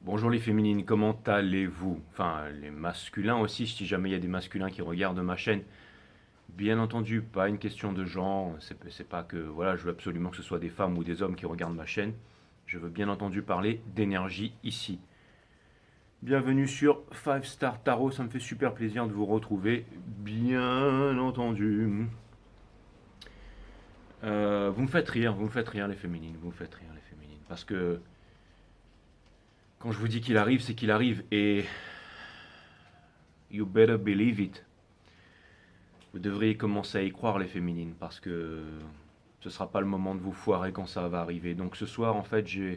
Bonjour les féminines, comment allez-vous? Enfin, les masculins aussi, si jamais il y a des masculins qui regardent ma chaîne. Bien entendu, pas une question de genre, c'est pas que voilà, je veux absolument que ce soit des femmes ou des hommes qui regardent ma chaîne. Je veux bien entendu parler d'énergie ici. Bienvenue sur 5 Star Tarot, ça me fait super plaisir de vous retrouver, bien entendu. Vous me faites rire les féminines, vous me faites rire les féminines. Parce que quand je vous dis qu'il arrive, c'est qu'il arrive et you better believe it. Vous devriez commencer à y croire les féminines parce que ce sera pas le moment de vous foirer quand ça va arriver. Donc ce soir en fait je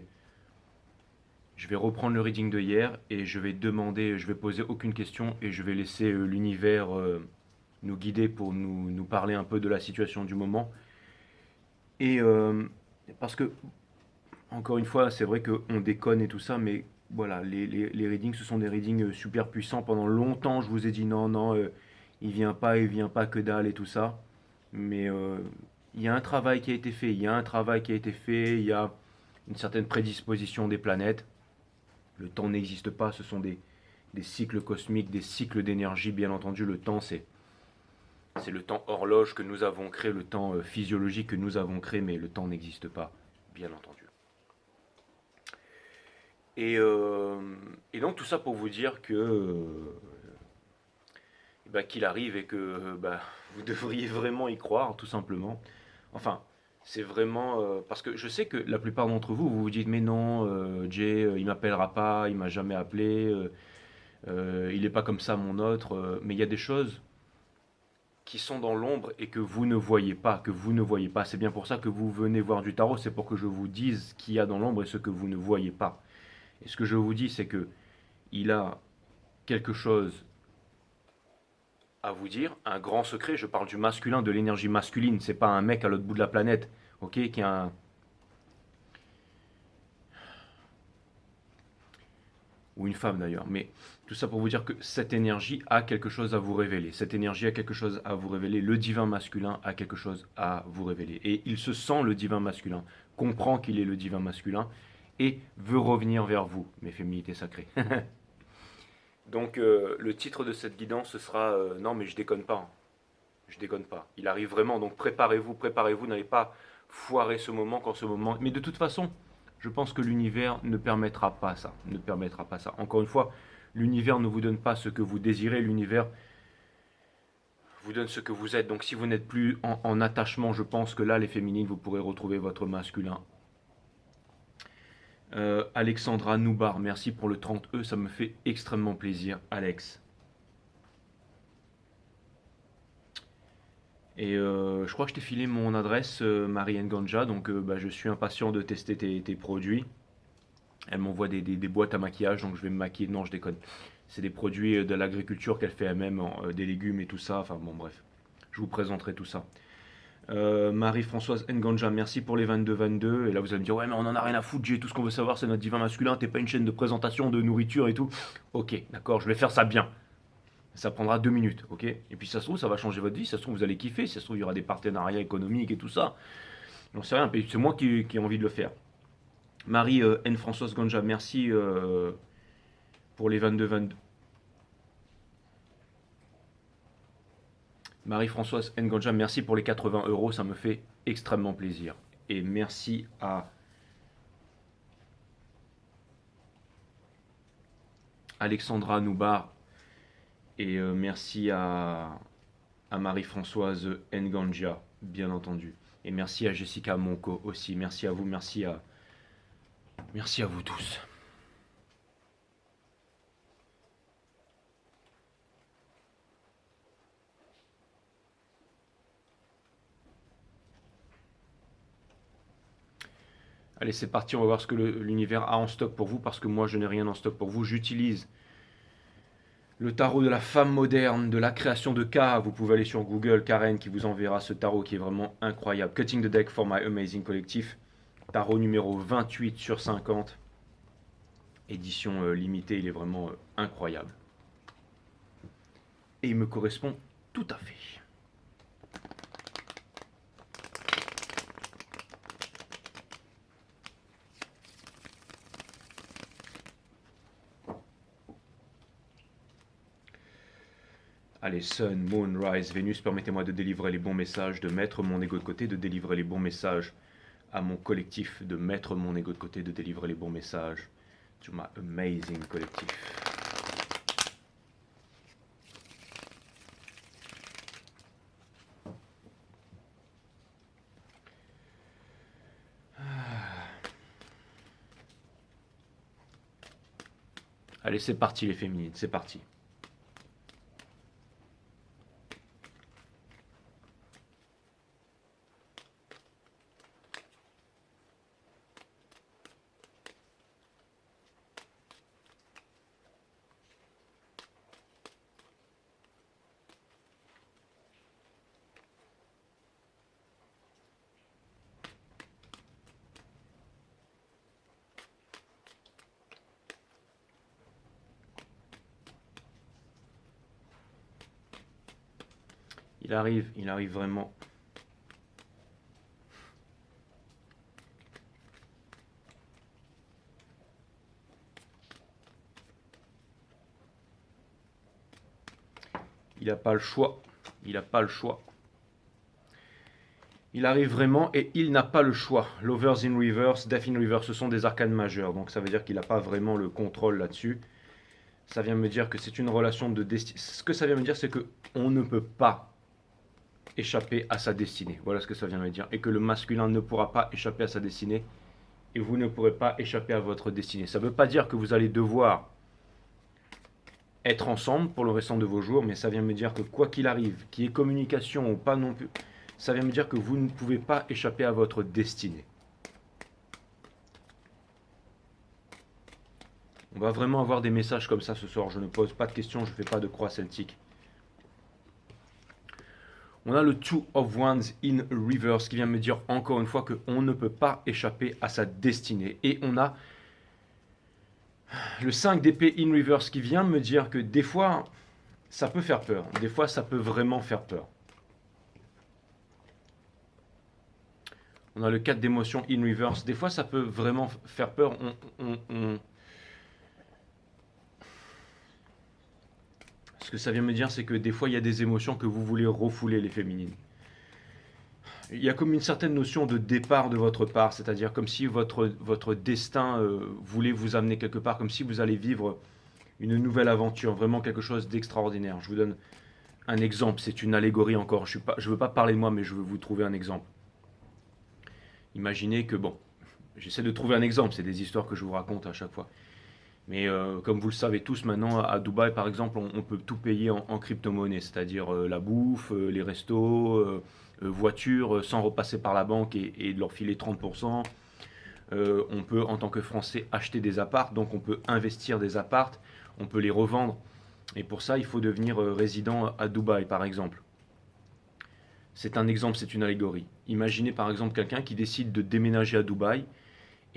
vais reprendre le reading de hier et je vais demander, je vais poser aucune question et je vais laisser l'univers nous guider pour nous parler un peu de la situation du moment. Et parce que encore une fois c'est vrai qu'on déconne et tout ça mais voilà les readings ce sont des readings super puissants. Pendant longtemps je vous ai dit non non il vient pas que dalle et tout ça. Mais il y a un travail qui a été fait, il y a un travail qui a été fait, il y a une certaine prédisposition des planètes. Le temps n'existe pas, ce sont des cycles cosmiques, des cycles d'énergie, bien entendu. Le temps, c'est le temps horloge que nous avons créé, le temps physiologique que nous avons créé, mais le temps n'existe pas, bien entendu. Et, euh, et donc tout ça pour vous dire que bah, qu'il arrive et que bah, vous devriez vraiment y croire, tout simplement. Enfin, c'est vraiment parce que je sais que la plupart d'entre vous, vous vous dites mais non, Jay, il m'appellera pas, il m'a jamais appelé, il n'est pas comme ça mon autre. Mais il y a des choses qui sont dans l'ombre et que vous ne voyez pas, que vous ne voyez pas. C'est bien pour ça que vous venez voir du tarot, c'est pour que je vous dise ce qu'il y a dans l'ombre et ce que vous ne voyez pas. Et ce que je vous dis, c'est que il a quelque chose à vous dire, un grand secret. Je parle du masculin, de l'énergie masculine. C'est pas un mec à l'autre bout de la planète, ok, qui a un, ou une femme d'ailleurs. Mais tout ça pour vous dire que cette énergie a quelque chose à vous révéler. Cette énergie a quelque chose à vous révéler. Le divin masculin a quelque chose à vous révéler. Et il se sent le divin masculin, comprend qu'il est le divin masculin et veut revenir vers vous, mes féminités sacrées. Donc le titre de cette guidance ce sera non mais je déconne pas, hein. Je déconne pas. Il arrive vraiment, donc préparez-vous, préparez-vous, n'allez pas foirer ce moment quand ce moment. Mais de toute façon, je pense que l'univers ne permettra pas ça. Ne permettra pas ça. Encore une fois, l'univers ne vous donne pas ce que vous désirez, l'univers vous donne ce que vous êtes. Donc si vous n'êtes plus en attachement, je pense que là, les féminines, vous pourrez retrouver votre masculin. Alexandra Noubar, merci pour le 30E, ça me fait extrêmement plaisir, Alex. Et je crois que je t'ai filé mon adresse, Marianne Ganja, donc bah, je suis impatient de tester tes produits. Elle m'envoie des boîtes à maquillage, donc je vais me maquiller. Non, je déconne. C'est des produits de l'agriculture qu'elle fait elle-même, des légumes et tout ça. Enfin bon, bref, je vous présenterai tout ça. Marie-Françoise Nganja, merci pour les 22-22. Et là, vous allez me dire, ouais, mais on en a rien à foutre, J'ai tout ce qu'on veut savoir, c'est notre divin masculin. T'es pas une chaîne de présentation de nourriture et tout. Ok, d'accord, je vais faire ça bien. Ça prendra 2 minutes, ok. Et puis ça se trouve, ça va changer votre vie. Ça se trouve, vous allez kiffer. Ça se trouve, il y aura des partenariats économiques et tout ça. J'en sais rien. C'est moi qui ai envie de le faire. Marie N. Françoise Ganja, merci pour les 22-22. Marie-Françoise N. Ganja, merci pour les 80 euros. Ça me fait extrêmement plaisir. Et merci à Alexandra Noubar. Et merci à Marie-Françoise Nganja, bien entendu. Et merci à Jessica Monco aussi. Merci à vous, merci à vous tous. Allez, c'est parti, on va voir ce que l'univers a en stock pour vous, parce que moi, je n'ai rien en stock pour vous. J'utilise le tarot de la femme moderne, de la création de K. Vous pouvez aller sur Google, Karen, qui vous enverra ce tarot qui est vraiment incroyable. Cutting the deck for my amazing collectif. Tarot numéro 28 sur 50. Édition limitée, il est vraiment incroyable. Et il me correspond tout à fait. Allez, Sun, Moon, Rise, Vénus, permettez-moi de délivrer les bons messages, de mettre mon ego de côté, de délivrer les bons messages à mon collectif, de mettre mon ego de côté, de délivrer les bons messages to my amazing collectif. Allez, c'est parti les féminines, c'est parti. Il arrive vraiment. Il n'a pas le choix. Il n'a pas le choix. Il arrive vraiment et il n'a pas le choix. Lovers in Reverse, Death in Reverse, ce sont des arcanes majeures. Donc ça veut dire qu'il n'a pas vraiment le contrôle là-dessus. Ça vient me dire que c'est une relation de destinée. Ce que ça vient me dire, c'est qu'on ne peut pas échapper à sa destinée. Voilà ce que ça vient me dire. Et que le masculin ne pourra pas échapper à sa destinée. Et vous ne pourrez pas échapper à votre destinée. Ça ne veut pas dire que vous allez devoir être ensemble pour le restant de vos jours, mais ça vient me dire que quoi qu'il arrive, qu'il y ait communication ou pas non plus, ça vient me dire que vous ne pouvez pas échapper à votre destinée. On va vraiment avoir des messages comme ça ce soir. Je ne pose pas de questions, je ne fais pas de croix celtique. On a le Two of Wands in Reverse qui vient me dire encore une fois qu'on ne peut pas échapper à sa destinée. Et on a le 5 d'épée in Reverse qui vient me dire que des fois, ça peut faire peur. Des fois, ça peut vraiment faire peur. On a le 4 d'émotion in Reverse. Des fois, ça peut vraiment faire peur. Ce que ça vient me dire, c'est que des fois, il y a des émotions que vous voulez refouler, les féminines. Il y a comme une certaine notion de départ de votre part, c'est-à-dire comme si votre destin voulait vous amener quelque part, comme si vous allez vivre une nouvelle aventure, vraiment quelque chose d'extraordinaire. Je vous donne un exemple, c'est une allégorie encore. Je ne veux pas parler de moi, mais je veux vous trouver un exemple. Imaginez que, bon, j'essaie de trouver un exemple, c'est des histoires que je vous raconte à chaque fois. Mais comme vous le savez tous, maintenant, à Dubaï, par exemple, on peut tout payer en crypto-monnaie, c'est-à-dire la bouffe, les restos, voitures, sans repasser par la banque et de leur filer 30%. On peut, en tant que Français, acheter des apparts, donc on peut investir des apparts, on peut les revendre. Et pour ça, il faut devenir résident à Dubaï, par exemple. C'est un exemple, c'est une allégorie. Imaginez par exemple quelqu'un qui décide de déménager à Dubaï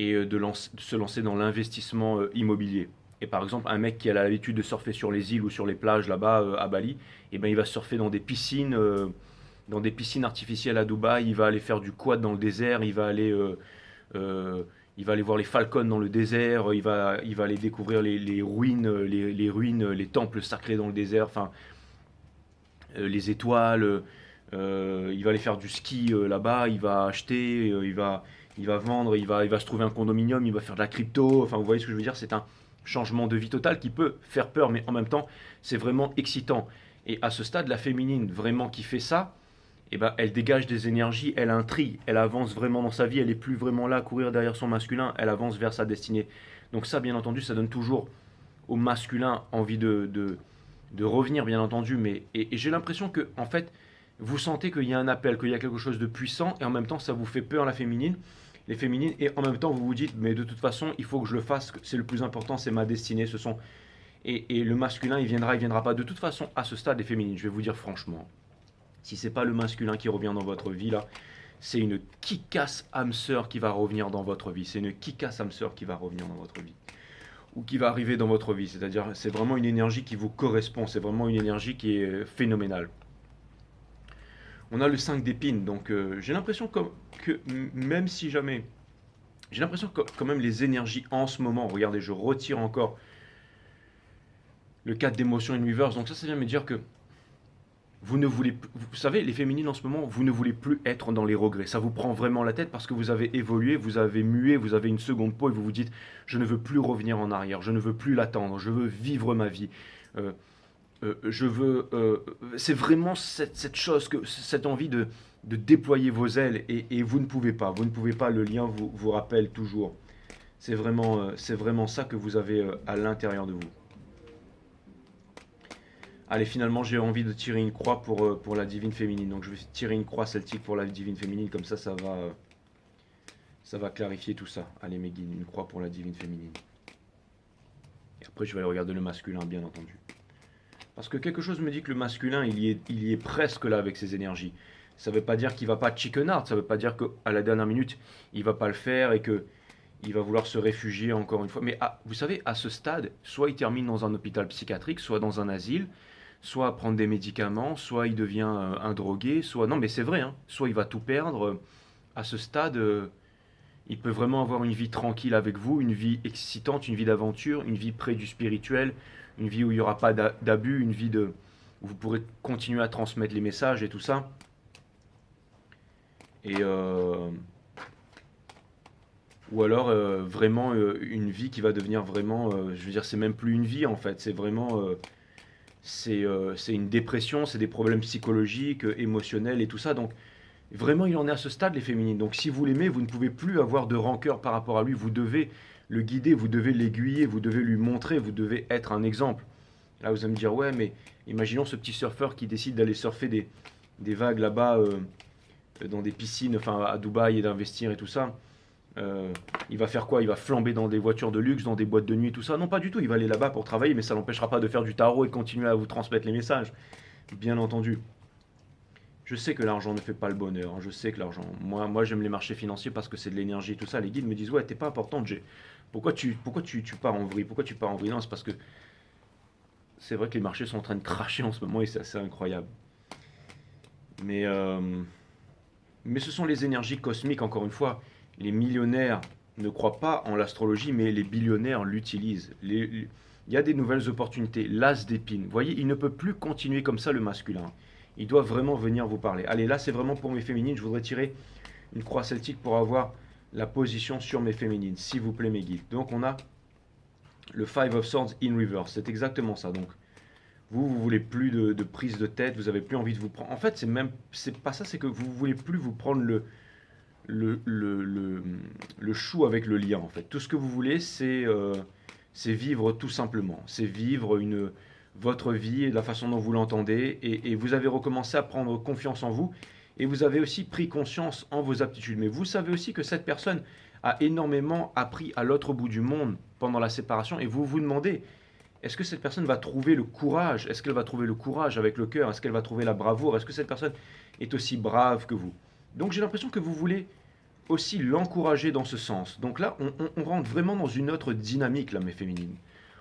et de se lancer dans l'investissement immobilier. Et par exemple, un mec qui a l'habitude de surfer sur les îles ou sur les plages là-bas à Bali, et ben il va surfer dans des piscines artificielles à Dubaï. Il va aller faire du quad dans le désert. Il va aller voir les falcons dans le désert. Il va aller découvrir les ruines, les ruines, les temples sacrés dans le désert. Enfin, les étoiles. Il va aller faire du ski là-bas. Il va acheter. Il va vendre, il va se trouver un condominium, il va faire de la crypto. Enfin, vous voyez ce que je veux dire, c'est un changement de vie total qui peut faire peur, mais en même temps, c'est vraiment excitant. Et à ce stade, la féminine, vraiment qui fait ça, eh ben, elle dégage des énergies, elle intrigue, elle avance vraiment dans sa vie, elle n'est plus vraiment là à courir derrière son masculin, elle avance vers sa destinée. Donc ça, bien entendu, ça donne toujours au masculin envie de revenir, bien entendu, mais et j'ai l'impression que, en fait, vous sentez qu'il y a un appel, qu'il y a quelque chose de puissant, et en même temps, ça vous fait peur, la féminine, les féminines, et en même temps vous vous dites mais de toute façon il faut que je le fasse, c'est le plus important, c'est ma destinée, ce sont et le masculin il viendra pas de toute façon à ce stade des féminines. Je vais vous dire franchement, si c'est pas le masculin qui revient dans votre vie là, c'est une kick-ass âme sœur qui va revenir dans votre vie, c'est une kick-ass âme sœur qui va revenir dans votre vie ou qui va arriver dans votre vie, c'est-à-dire c'est vraiment une énergie qui vous correspond, c'est vraiment une énergie qui est phénoménale. On a le 5 d'épines, donc j'ai l'impression que même si jamais... J'ai l'impression que quand même les énergies en ce moment, regardez, je retire encore le 4 d'émotion in reverse, donc ça vient me dire que vous savez, les féminines en ce moment, vous ne voulez plus être dans les regrets. Ça vous prend vraiment la tête parce que vous avez évolué, vous avez mué, vous avez une seconde peau et vous vous dites, je ne veux plus revenir en arrière, je ne veux plus l'attendre, je veux vivre ma vie. Euh, je veux, c'est vraiment cette chose, cette envie de déployer vos ailes et vous ne pouvez pas. Vous ne pouvez pas, le lien vous rappelle toujours. C'est vraiment ça que vous avez à l'intérieur de vous. Allez, finalement, j'ai envie de tirer une croix pour la divine féminine. Donc, je vais tirer une croix celtique pour la divine féminine. Comme ça va clarifier tout ça. Allez, mes guides, une croix pour la divine féminine. Et après, je vais aller regarder le masculin, bien entendu. Parce que quelque chose me dit que le masculin, il y est presque là avec ses énergies. Ça ne veut pas dire qu'il va pas chicken out. Ça ne veut pas dire qu'à la dernière minute, il va pas le faire et que il va vouloir se réfugier encore une fois. Mais vous savez, à ce stade, soit il termine dans un hôpital psychiatrique, soit dans un asile, soit prendre des médicaments, soit il devient un drogué, soit... Non, mais c'est vrai, hein, soit il va tout perdre. À ce stade, il peut vraiment avoir une vie tranquille avec vous, une vie excitante, une vie d'aventure, une vie près du spirituel, une vie où il n'y aura pas d'abus, une vie où vous pourrez continuer à transmettre les messages et tout ça. Et... ou alors vraiment une vie qui va devenir vraiment, je veux dire, c'est même plus une vie en fait, c'est vraiment, c'est une dépression, c'est des problèmes psychologiques, émotionnels et tout ça. Donc vraiment, il en est à ce stade, les féminines. Donc si vous l'aimez, vous ne pouvez plus avoir de rancœur par rapport à lui. Vous devez le guider, vous devez l'aiguiller, vous devez lui montrer, vous devez être un exemple. Là, vous allez me dire, ouais, mais imaginons ce petit surfeur qui décide d'aller surfer des vagues là-bas dans des piscines, enfin à Dubaï et d'investir et tout ça. Il va faire quoi? Il va flamber dans des voitures de luxe, dans des boîtes de nuit, tout ça? Non, pas du tout. Il va aller là-bas pour travailler, mais ça l'empêchera pas de faire du tarot et de continuer à vous transmettre les messages. Bien entendu. Je sais que l'argent ne fait pas le bonheur, hein. Je sais que l'argent. Moi j'aime les marchés financiers parce que c'est de l'énergie et tout ça. Les guides me disent, ouais, t'es pas importante, Jay. Pourquoi tu pars en vrille? Pourquoi tu pars en vrille? Non, c'est parce que c'est vrai que les marchés sont en train de cracher en ce moment et c'est assez incroyable. Mais, euh, mais ce sont les énergies cosmiques, encore une fois. Les millionnaires ne croient pas en l'astrologie, mais les billionnaires l'utilisent. Il y a des nouvelles opportunités. L'as d'épines. Vous voyez, il ne peut plus continuer comme ça le masculin. Il doit vraiment venir vous parler. Allez, là, c'est vraiment pour mes féminines. Je voudrais tirer une croix celtique pour avoir la position sur mes féminines. S'il vous plaît, mes guides. Donc, on a le Five of Swords in reverse. C'est exactement ça. Donc, vous voulez plus de prise de tête. Vous avez plus envie de vous prendre. En fait, c'est pas ça. C'est que vous voulez plus vous prendre le chou avec le lien, en fait. Tout ce que vous voulez, c'est vivre tout simplement. C'est vivre votre vie et de la façon dont vous l'entendez. Et vous avez recommencé à prendre confiance en vous. Et vous avez aussi pris conscience en vos aptitudes. Mais vous savez aussi que cette personne a énormément appris à l'autre bout du monde pendant la séparation. Et vous vous demandez, est-ce que cette personne va trouver le courage? Est-ce qu'elle va trouver le courage avec le cœur? Est-ce qu'elle va trouver la bravoure? Est-ce que cette personne est aussi brave que vous? Donc j'ai l'impression que vous voulez aussi l'encourager dans ce sens. Donc là, on rentre vraiment dans une autre dynamique, là, mes féminines.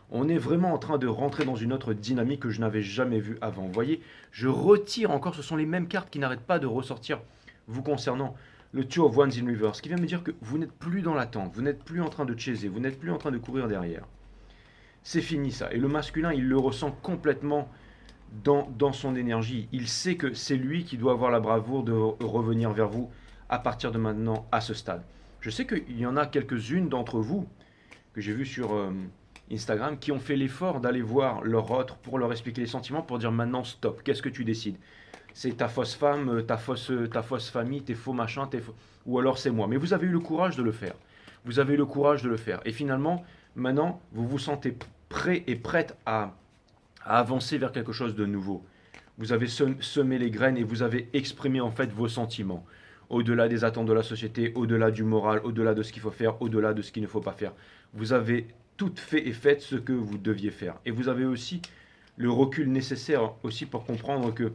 On est vraiment en train de rentrer dans une autre dynamique que je n'avais jamais vue avant. Vous voyez, je retire encore, ce sont les mêmes cartes qui n'arrêtent pas de ressortir vous concernant. Le Two of Wands in Reverse, qui vient me dire que vous n'êtes plus dans l'attente, vous n'êtes plus en train de chaser, vous n'êtes plus en train de courir derrière. C'est fini ça. Et le masculin, il le ressent complètement dans son énergie. Il sait que c'est lui qui doit avoir la bravoure de revenir vers vous à partir de maintenant à ce stade. Je sais qu'il y en a quelques-unes d'entre vous que j'ai vues sur Instagram qui ont fait l'effort d'aller voir leur autre pour leur expliquer les sentiments, pour dire maintenant stop, qu'est-ce que tu décides? C'est ta fausse femme, ta fausse famille, tes faux machins, ou alors c'est moi. Mais vous avez eu le courage de le faire. Vous avez eu le courage de le faire. Et finalement, maintenant, vous vous sentez prêt et prête à avancer vers quelque chose de nouveau. Vous avez semé les graines et vous avez exprimé en fait vos sentiments. Au-delà des attentes de la société, au-delà du moral, au-delà de ce qu'il faut faire, au-delà de ce qu'il ne faut pas faire. Vous avez tout fait et fait ce que vous deviez faire. Et vous avez aussi le recul nécessaire aussi pour comprendre que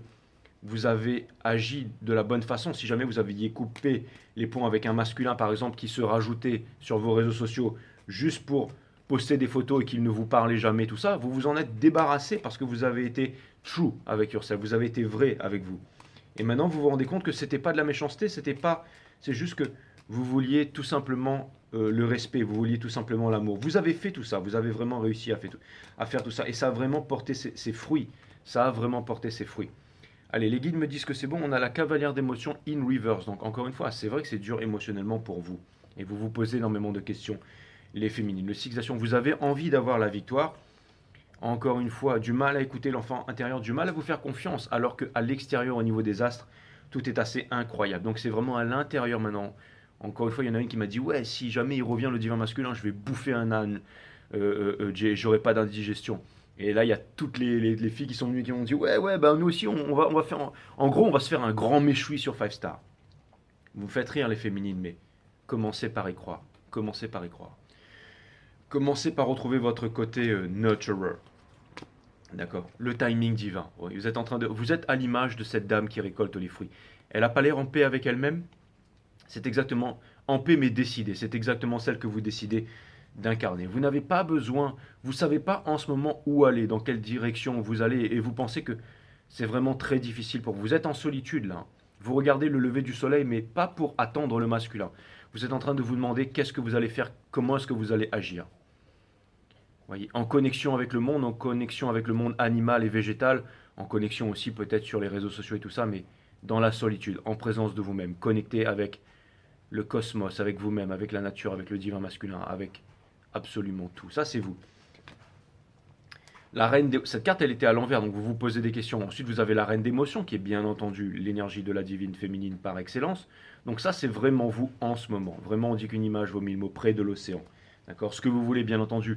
vous avez agi de la bonne façon. Si jamais vous aviez coupé les ponts avec un masculin, par exemple, qui se rajoutait sur vos réseaux sociaux juste pour poster des photos et qu'il ne vous parlait jamais, tout ça, vous vous en êtes débarrassé parce que vous avez été true avec yourself, vous avez été vrai avec vous. Et maintenant, vous vous rendez compte que c'était pas de la méchanceté, c'est juste que vous vouliez tout simplement le respect, vous vouliez tout simplement l'amour. Vous avez fait tout ça, vous avez vraiment réussi à faire tout ça, et ça a vraiment porté ses fruits. Ça a vraiment porté ses fruits. Allez, les guides me disent que c'est bon, on a la cavalière d'émotion in reverse. Donc encore une fois, c'est vrai que c'est dur émotionnellement pour vous. Et vous vous posez énormément de questions, les féminines. Le six d'actions, vous avez envie d'avoir la victoire. Encore une fois, du mal à écouter l'enfant intérieur, du mal à vous faire confiance, alors qu'à l'extérieur, au niveau des astres, tout est assez incroyable. Donc c'est vraiment à l'intérieur maintenant. Encore une fois, il y en a une qui m'a dit, ouais, si jamais il revient le divin masculin, je vais bouffer un âne, j'aurai pas d'indigestion. Et là, il y a toutes les filles qui sont venues qui m'ont dit, ouais, ouais, bah nous aussi, on va faire, en gros, on va se faire un grand méchoui sur 5 stars. Vous me faites rire les féminines, mais commencez par y croire. Commencez par y croire. Commencez par retrouver votre côté nurturer. D'accord. Le timing divin. Oui, vous êtes à l'image de cette dame qui récolte les fruits. Elle n'a pas l'air en paix avec elle-même. C'est exactement en paix mais décidée. C'est exactement celle que vous décidez d'incarner. Vous n'avez pas besoin, vous ne savez pas en ce moment où aller, dans quelle direction vous allez, et vous pensez que c'est vraiment très difficile pour vous. Vous êtes en solitude là. Vous regardez le lever du soleil, mais pas pour attendre le masculin. Vous êtes en train de vous demander qu'est-ce que vous allez faire, comment est-ce que vous allez agir. Voyez, en connexion avec le monde, en connexion avec le monde animal et végétal, en connexion aussi peut-être sur les réseaux sociaux et tout ça, mais dans la solitude, en présence de vous-même, connecté avec le cosmos, avec vous-même, avec la nature, avec le divin masculin, avec absolument tout. Ça, c'est vous. Cette carte, elle était à l'envers, donc vous vous posez des questions. Ensuite, vous avez la reine d'émotion, qui est bien entendu l'énergie de la divine féminine par excellence. Donc ça, c'est vraiment vous en ce moment. Vraiment, on dit qu'une image vaut mille mots près de l'océan. D'accord. Ce que vous voulez, bien entendu,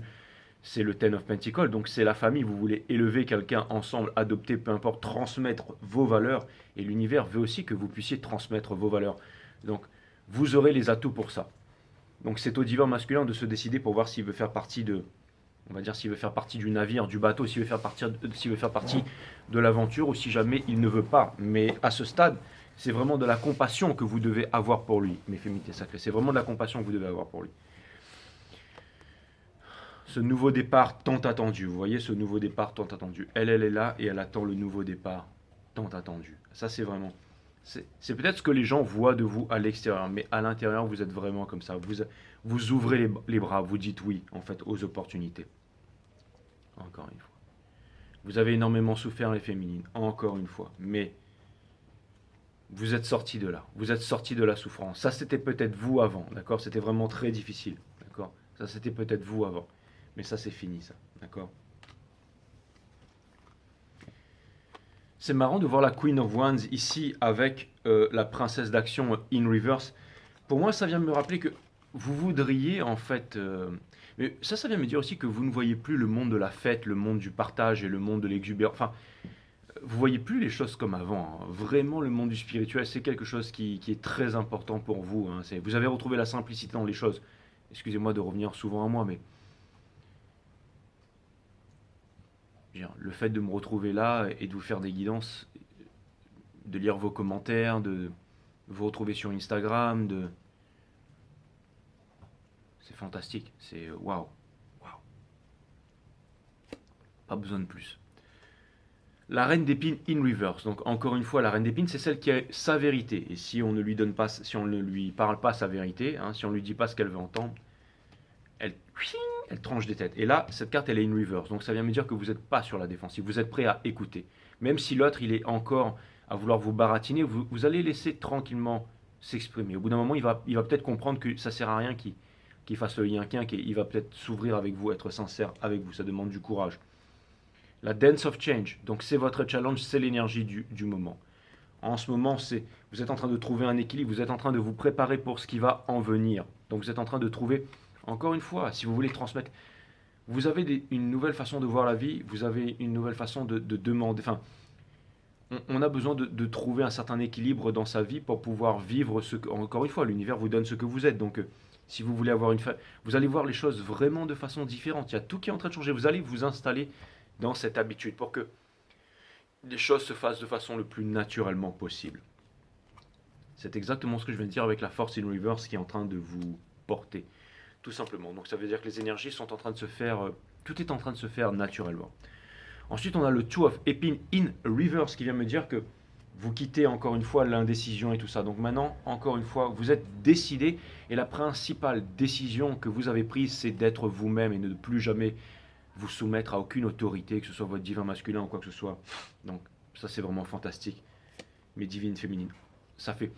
c'est le Ten of Pentacles, donc c'est la famille. Vous voulez élever quelqu'un ensemble, adopter, peu importe, transmettre vos valeurs. Et l'univers veut aussi que vous puissiez transmettre vos valeurs. Donc, vous aurez les atouts pour ça. Donc, c'est au divin masculin de se décider pour voir s'il veut faire partie de, on va dire, s'il veut faire partie du navire, du bateau, s'il veut faire partie de l'aventure, ou si jamais il ne veut pas. Mais à ce stade, c'est vraiment de la compassion que vous devez avoir pour lui, mes féminités sacrées. C'est vraiment de la compassion que vous devez avoir pour lui. Ce nouveau départ tant attendu, vous voyez ce nouveau départ tant attendu. Elle est là et elle attend le nouveau départ tant attendu. Ça, c'est vraiment... C'est peut-être ce que les gens voient de vous à l'extérieur, mais à l'intérieur, vous êtes vraiment comme ça. Vous ouvrez les bras, vous dites oui, en fait, aux opportunités. Encore une fois. Vous avez énormément souffert, les féminines, encore une fois. Mais vous êtes sortis de là. Vous êtes sortis de la souffrance. Ça, c'était peut-être vous avant, d'accord. C'était vraiment très difficile, d'accord. Ça, c'était peut-être vous avant. Mais ça, c'est fini, ça, d'accord. C'est marrant de voir la Queen of Wands ici avec la princesse d'action in reverse. Pour moi, ça vient me rappeler que vous voudriez en fait... mais ça vient me dire aussi que vous ne voyez plus le monde de la fête, le monde du partage et le monde de l'exubérance. Enfin, vous voyez plus les choses comme avant. Hein. Vraiment, le monde du spirituel, c'est quelque chose qui est très important pour vous. Hein. Vous avez retrouvé la simplicité dans les choses. Excusez-moi de revenir souvent à moi, mais le fait de me retrouver là et de vous faire des guidances, de lire vos commentaires, de vous retrouver sur Instagram, c'est fantastique, c'est waouh, waouh. Pas besoin de plus. La reine d'épines in reverse. Donc encore une fois, la reine d'épines, c'est celle qui a sa vérité. Et si on ne lui donne pas, si on ne lui parle pas sa vérité, hein, si on ne lui dit pas ce qu'elle veut entendre, elle tranche des têtes. Et là, cette carte, elle est in reverse. Donc ça vient me dire que vous n'êtes pas sur la défensive. Vous êtes prêt à écouter. Même si l'autre, il est encore à vouloir vous baratiner, vous allez laisser tranquillement s'exprimer. Au bout d'un moment, il va peut-être comprendre que ça sert à rien qu'il fasse le yin-quin, qu'il va peut-être s'ouvrir avec vous, être sincère avec vous. Ça demande du courage. La Dance of Change. Donc c'est votre challenge, c'est l'énergie du moment. En ce moment, vous êtes en train de trouver un équilibre, vous êtes en train de vous préparer pour ce qui va en venir. Donc vous êtes en train de trouver, encore une fois, si vous voulez transmettre, vous avez une nouvelle façon de voir la vie, vous avez une nouvelle façon de demander. Enfin, on a besoin de trouver un certain équilibre dans sa vie pour pouvoir vivre ce que, encore une fois, l'univers vous donne ce que vous êtes. Donc si vous voulez avoir vous allez voir les choses vraiment de façon différente. Il y a tout qui est en train de changer. Vous allez vous installer dans cette habitude pour que les choses se fassent de façon le plus naturellement possible. C'est exactement ce que je viens de dire avec la force in reverse qui est en train de vous porter, tout simplement. Donc ça veut dire que les énergies sont en train de se faire, tout est en train de se faire naturellement. Ensuite, on a le Two of Épines in reverse qui vient me dire que vous quittez encore une fois l'indécision et tout ça. Donc maintenant, encore une fois, vous êtes décidé et la principale décision que vous avez prise, c'est d'être vous-même et de ne plus jamais vous soumettre à aucune autorité, que ce soit votre divin masculin ou quoi que ce soit. Donc, Ça, c'est vraiment fantastique. Mes divines féminines. Ça fait...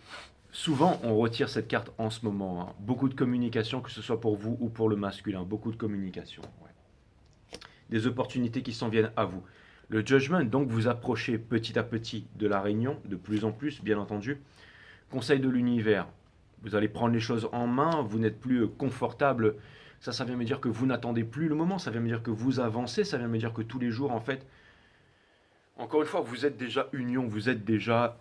Souvent, on retire cette carte en ce moment, hein. Beaucoup de communication, que ce soit pour vous ou pour le masculin. Beaucoup de communication. Ouais. Des opportunités qui s'en viennent à vous. Le judgment, donc, vous approchez petit à petit de la réunion, de plus en plus, bien entendu. Conseil de l'univers. Vous allez prendre les choses en main, vous n'êtes plus confortable. Ça vient me dire que vous n'attendez plus le moment, ça vient me dire que vous avancez, ça vient me dire que tous les jours, en fait, encore une fois, vous êtes déjà union, vous êtes déjà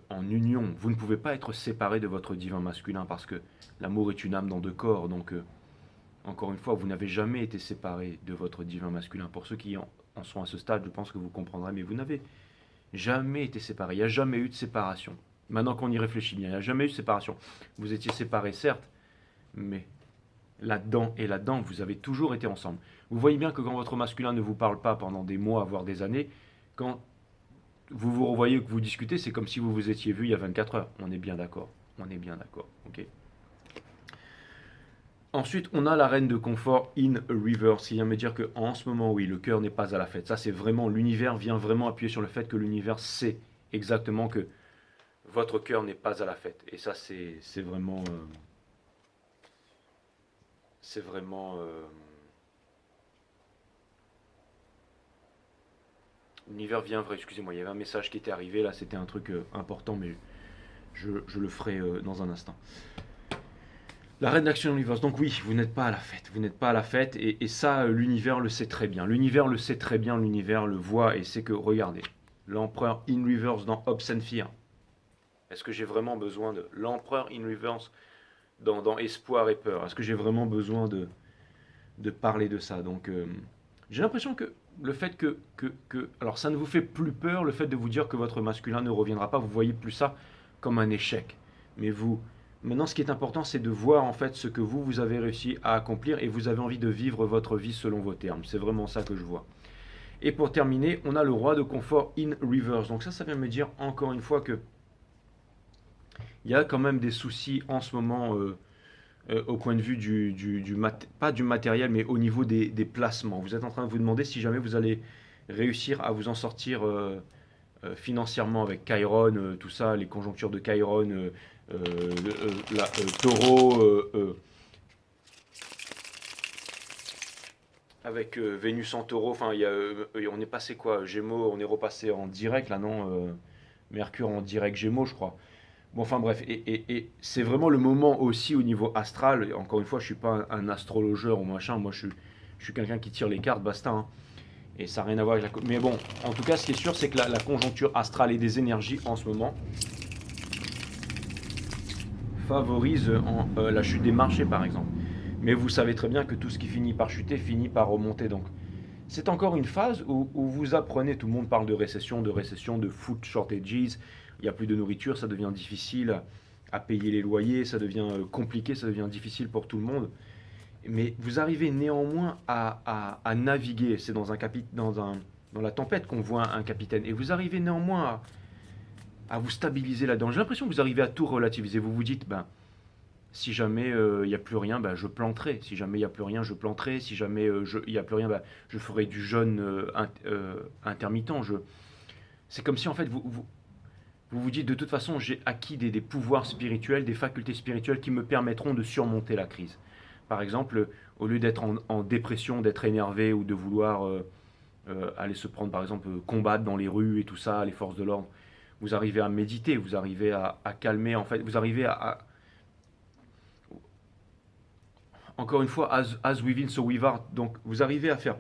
en union. Vous ne pouvez pas être séparé de votre divin masculin parce que l'amour est une âme dans deux corps. Donc, encore une fois, vous n'avez jamais été séparé de votre divin masculin. Pour ceux qui en sont à ce stade, je pense que vous comprendrez, mais vous n'avez jamais été séparé. Il n'y a jamais eu de séparation. Maintenant qu'on y réfléchit bien, il n'y a jamais eu de séparation. Vous étiez séparés, certes, mais là-dedans et là-dedans, vous avez toujours été ensemble. Vous voyez bien que quand votre masculin ne vous parle pas pendant des mois, voire des années, quand vous vous revoyez, que vous discutez, c'est comme si vous vous étiez vu il y a 24 heures. On est bien d'accord. On est bien d'accord. Ok. Ensuite, on a la reine de confort in reverse, qui vient me dire qu'en ce moment, oui, le cœur n'est pas à la fête. Ça, c'est vraiment, l'univers vient vraiment appuyer sur le fait que l'univers sait exactement que votre cœur n'est pas à la fête. Et ça, c'est vraiment... c'est vraiment... l'univers vient vrai. Excusez-moi, il y avait un message qui était arrivé, là, c'était un truc important, mais je le ferai dans un instant. La reine d'action universe. Donc oui, vous n'êtes pas à la fête. Vous n'êtes pas à la fête. Et ça, l'univers le sait très bien. L'univers le sait très bien. L'univers le voit. Et c'est que, regardez, l'empereur in reverse dans Hopes and Fear. Est-ce que j'ai vraiment besoin de l'empereur in reverse dans Espoir et Peur? Est-ce que j'ai vraiment besoin de parler de ça? Donc, j'ai l'impression que le fait alors ça ne vous fait plus peur, le fait de vous dire que votre masculin ne reviendra pas. Vous voyez plus ça comme un échec. Mais vous... Maintenant, ce qui est important, c'est de voir en fait ce que vous avez réussi à accomplir et vous avez envie de vivre votre vie selon vos termes. C'est vraiment ça que je vois. Et pour terminer, on a le roi de confort in reverse. Donc ça vient me dire encore une fois que il y a quand même des soucis en ce moment au point de vue pas du matériel, mais au niveau des placements. Vous êtes en train de vous demander si jamais vous allez réussir à vous en sortir financièrement avec Chiron, tout ça, les conjonctures de Chiron, Taureau, avec Vénus en Taureau, enfin, on est passé quoi, Gémeaux, on est repassé en direct là, non Mercure en direct Gémeaux, je crois. Bon, enfin bref, et c'est vraiment le moment aussi au niveau astral. Encore une fois, je suis pas un astrologeur ou machin, moi je suis quelqu'un qui tire les cartes, basta, hein. Et ça n'a rien à voir avec la... Mais bon, en tout cas, ce qui est sûr, c'est que la conjoncture astrale et des énergies en ce moment favorise la chute des marchés, par exemple. Mais vous savez très bien que tout ce qui finit par chuter finit par remonter. Donc, c'est encore une phase où vous apprenez, tout le monde parle de récession, de food shortages, il n'y a plus de nourriture, ça devient difficile à payer les loyers, ça devient compliqué, ça devient difficile pour tout le monde. Mais vous arrivez néanmoins à naviguer. C'est dans dans la tempête qu'on voit un capitaine. Et vous arrivez néanmoins à vous stabiliser là-dedans. J'ai l'impression que vous arrivez à tout relativiser. Vous vous dites, ben, si jamais il n'y a plus rien, ben, je planterai. Si jamais il n'y a plus rien, je planterai. Si jamais il n'y a plus rien, ben, je ferai du jeûne intermittent. C'est comme si en fait vous dites, de toute façon, j'ai acquis des pouvoirs spirituels, des facultés spirituelles qui me permettront de surmonter la crise. Par exemple, au lieu d'être en dépression, d'être énervé ou de vouloir aller se prendre, par exemple, combattre dans les rues et tout ça, les forces de l'ordre, vous arrivez à méditer, vous arrivez à calmer, en fait, vous arrivez encore une fois, as within, so without, donc vous arrivez à faire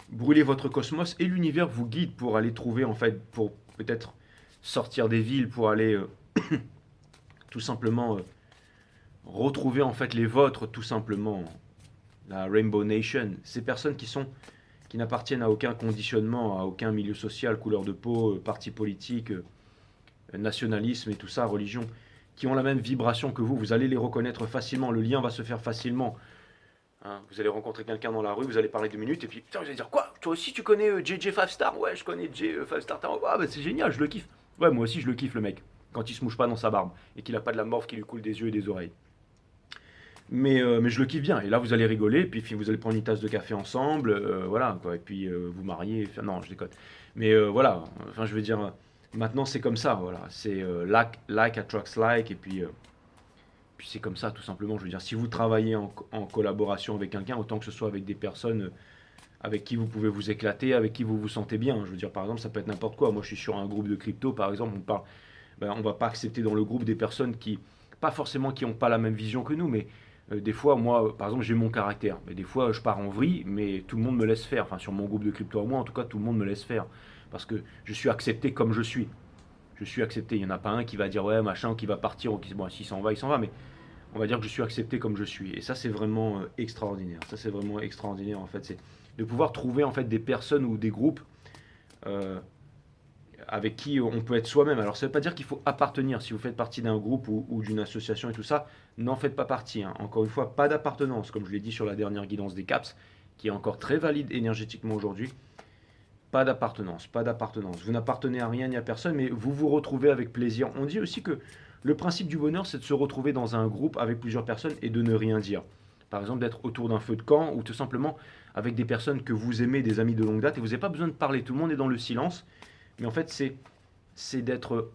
brûler votre cosmos et l'univers vous guide pour aller trouver, en fait, pour peut-être sortir des villes, pour aller tout simplement retrouver en fait les vôtres, tout simplement. La Rainbow Nation, ces personnes qui n'appartiennent à aucun conditionnement, à aucun milieu social, couleur de peau, parti politique, nationalisme et tout ça, religion, qui ont la même vibration que vous allez les reconnaître facilement, le lien va se faire facilement. Hein, vous allez rencontrer quelqu'un dans la rue, vous allez parler 2 minutes, et puis putain, vous allez dire quoi? Toi aussi tu connais JJ 5 Star? Ouais, je connais JJ 5 Star. Ah, bah, c'est génial, je le kiffe. Ouais, moi aussi je le kiffe, le mec, quand il se mouche pas dans sa barbe et qu'il a pas de la morve qui lui coule des yeux et des oreilles. Mais je le kiffe bien. Et là, vous allez rigoler, et puis vous allez prendre une tasse de café ensemble, voilà, quoi. Et puis vous marier. Enfin, non, je déconne. Mais voilà, enfin, je veux dire, maintenant c'est comme ça, voilà. C'est like attracts like, et puis c'est comme ça, tout simplement. Je veux dire, si vous travaillez en collaboration avec quelqu'un, autant que ce soit avec des personnes avec qui vous pouvez vous éclater, avec qui vous vous sentez bien. Je veux dire, par exemple, ça peut être n'importe quoi. Moi, je suis sur un groupe de crypto, par exemple, on va pas accepter dans le groupe des personnes qui, pas forcément qui n'ont pas la même vision que nous, mais des fois, moi, par exemple, j'ai mon caractère. Mais des fois, je pars en vrille, mais tout le monde me laisse faire. Enfin, sur mon groupe de crypto à moi, en tout cas, tout le monde me laisse faire. Parce que je suis accepté comme je suis. Je suis accepté. Il n'y en a pas un qui va dire, ouais, machin, qui va partir, ou qui, bon, s'il s'en va, il s'en va. Mais on va dire que je suis accepté comme je suis. Et ça, c'est vraiment extraordinaire. Ça, c'est vraiment extraordinaire, en fait. C'est de pouvoir trouver, en fait, des personnes ou des groupes euh, avec qui on peut être soi-même. Alors ça ne veut pas dire qu'il faut appartenir. Si vous faites partie d'un groupe ou d'une association et tout ça, n'en faites pas partie, hein. Encore une fois, pas d'appartenance, comme je l'ai dit sur la dernière guidance des CAPS, qui est encore très valide énergétiquement aujourd'hui. Pas d'appartenance, pas d'appartenance. Vous n'appartenez à rien ni à personne, mais vous vous retrouvez avec plaisir. On dit aussi que le principe du bonheur, c'est de se retrouver dans un groupe avec plusieurs personnes et de ne rien dire. Par exemple, d'être autour d'un feu de camp ou tout simplement avec des personnes que vous aimez, des amis de longue date, et vous n'avez pas besoin de parler, tout le monde est dans le silence. Mais en fait, c'est d'être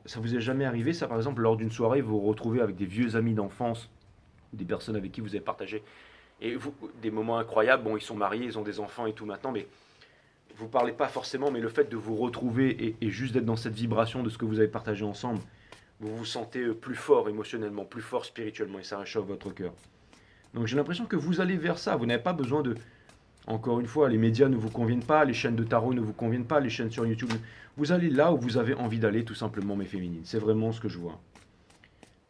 ça vous est jamais arrivé, ça, par exemple, lors d'une soirée, vous vous retrouvez avec des vieux amis d'enfance, des personnes avec qui vous avez partagé et des moments incroyables. Bon, ils sont mariés, ils ont des enfants et tout maintenant, mais vous parlez pas forcément, mais le fait de vous retrouver et juste d'être dans cette vibration de ce que vous avez partagé ensemble, vous vous sentez plus fort émotionnellement, plus fort spirituellement, et ça réchauffe votre cœur. Donc j'ai l'impression que vous allez vers ça. Vous n'avez pas besoin de, encore une fois, les médias ne vous conviennent pas, les chaînes de tarot ne vous conviennent pas, les chaînes sur YouTube. Vous allez là où vous avez envie d'aller, tout simplement, mes féminines. C'est vraiment ce que je vois.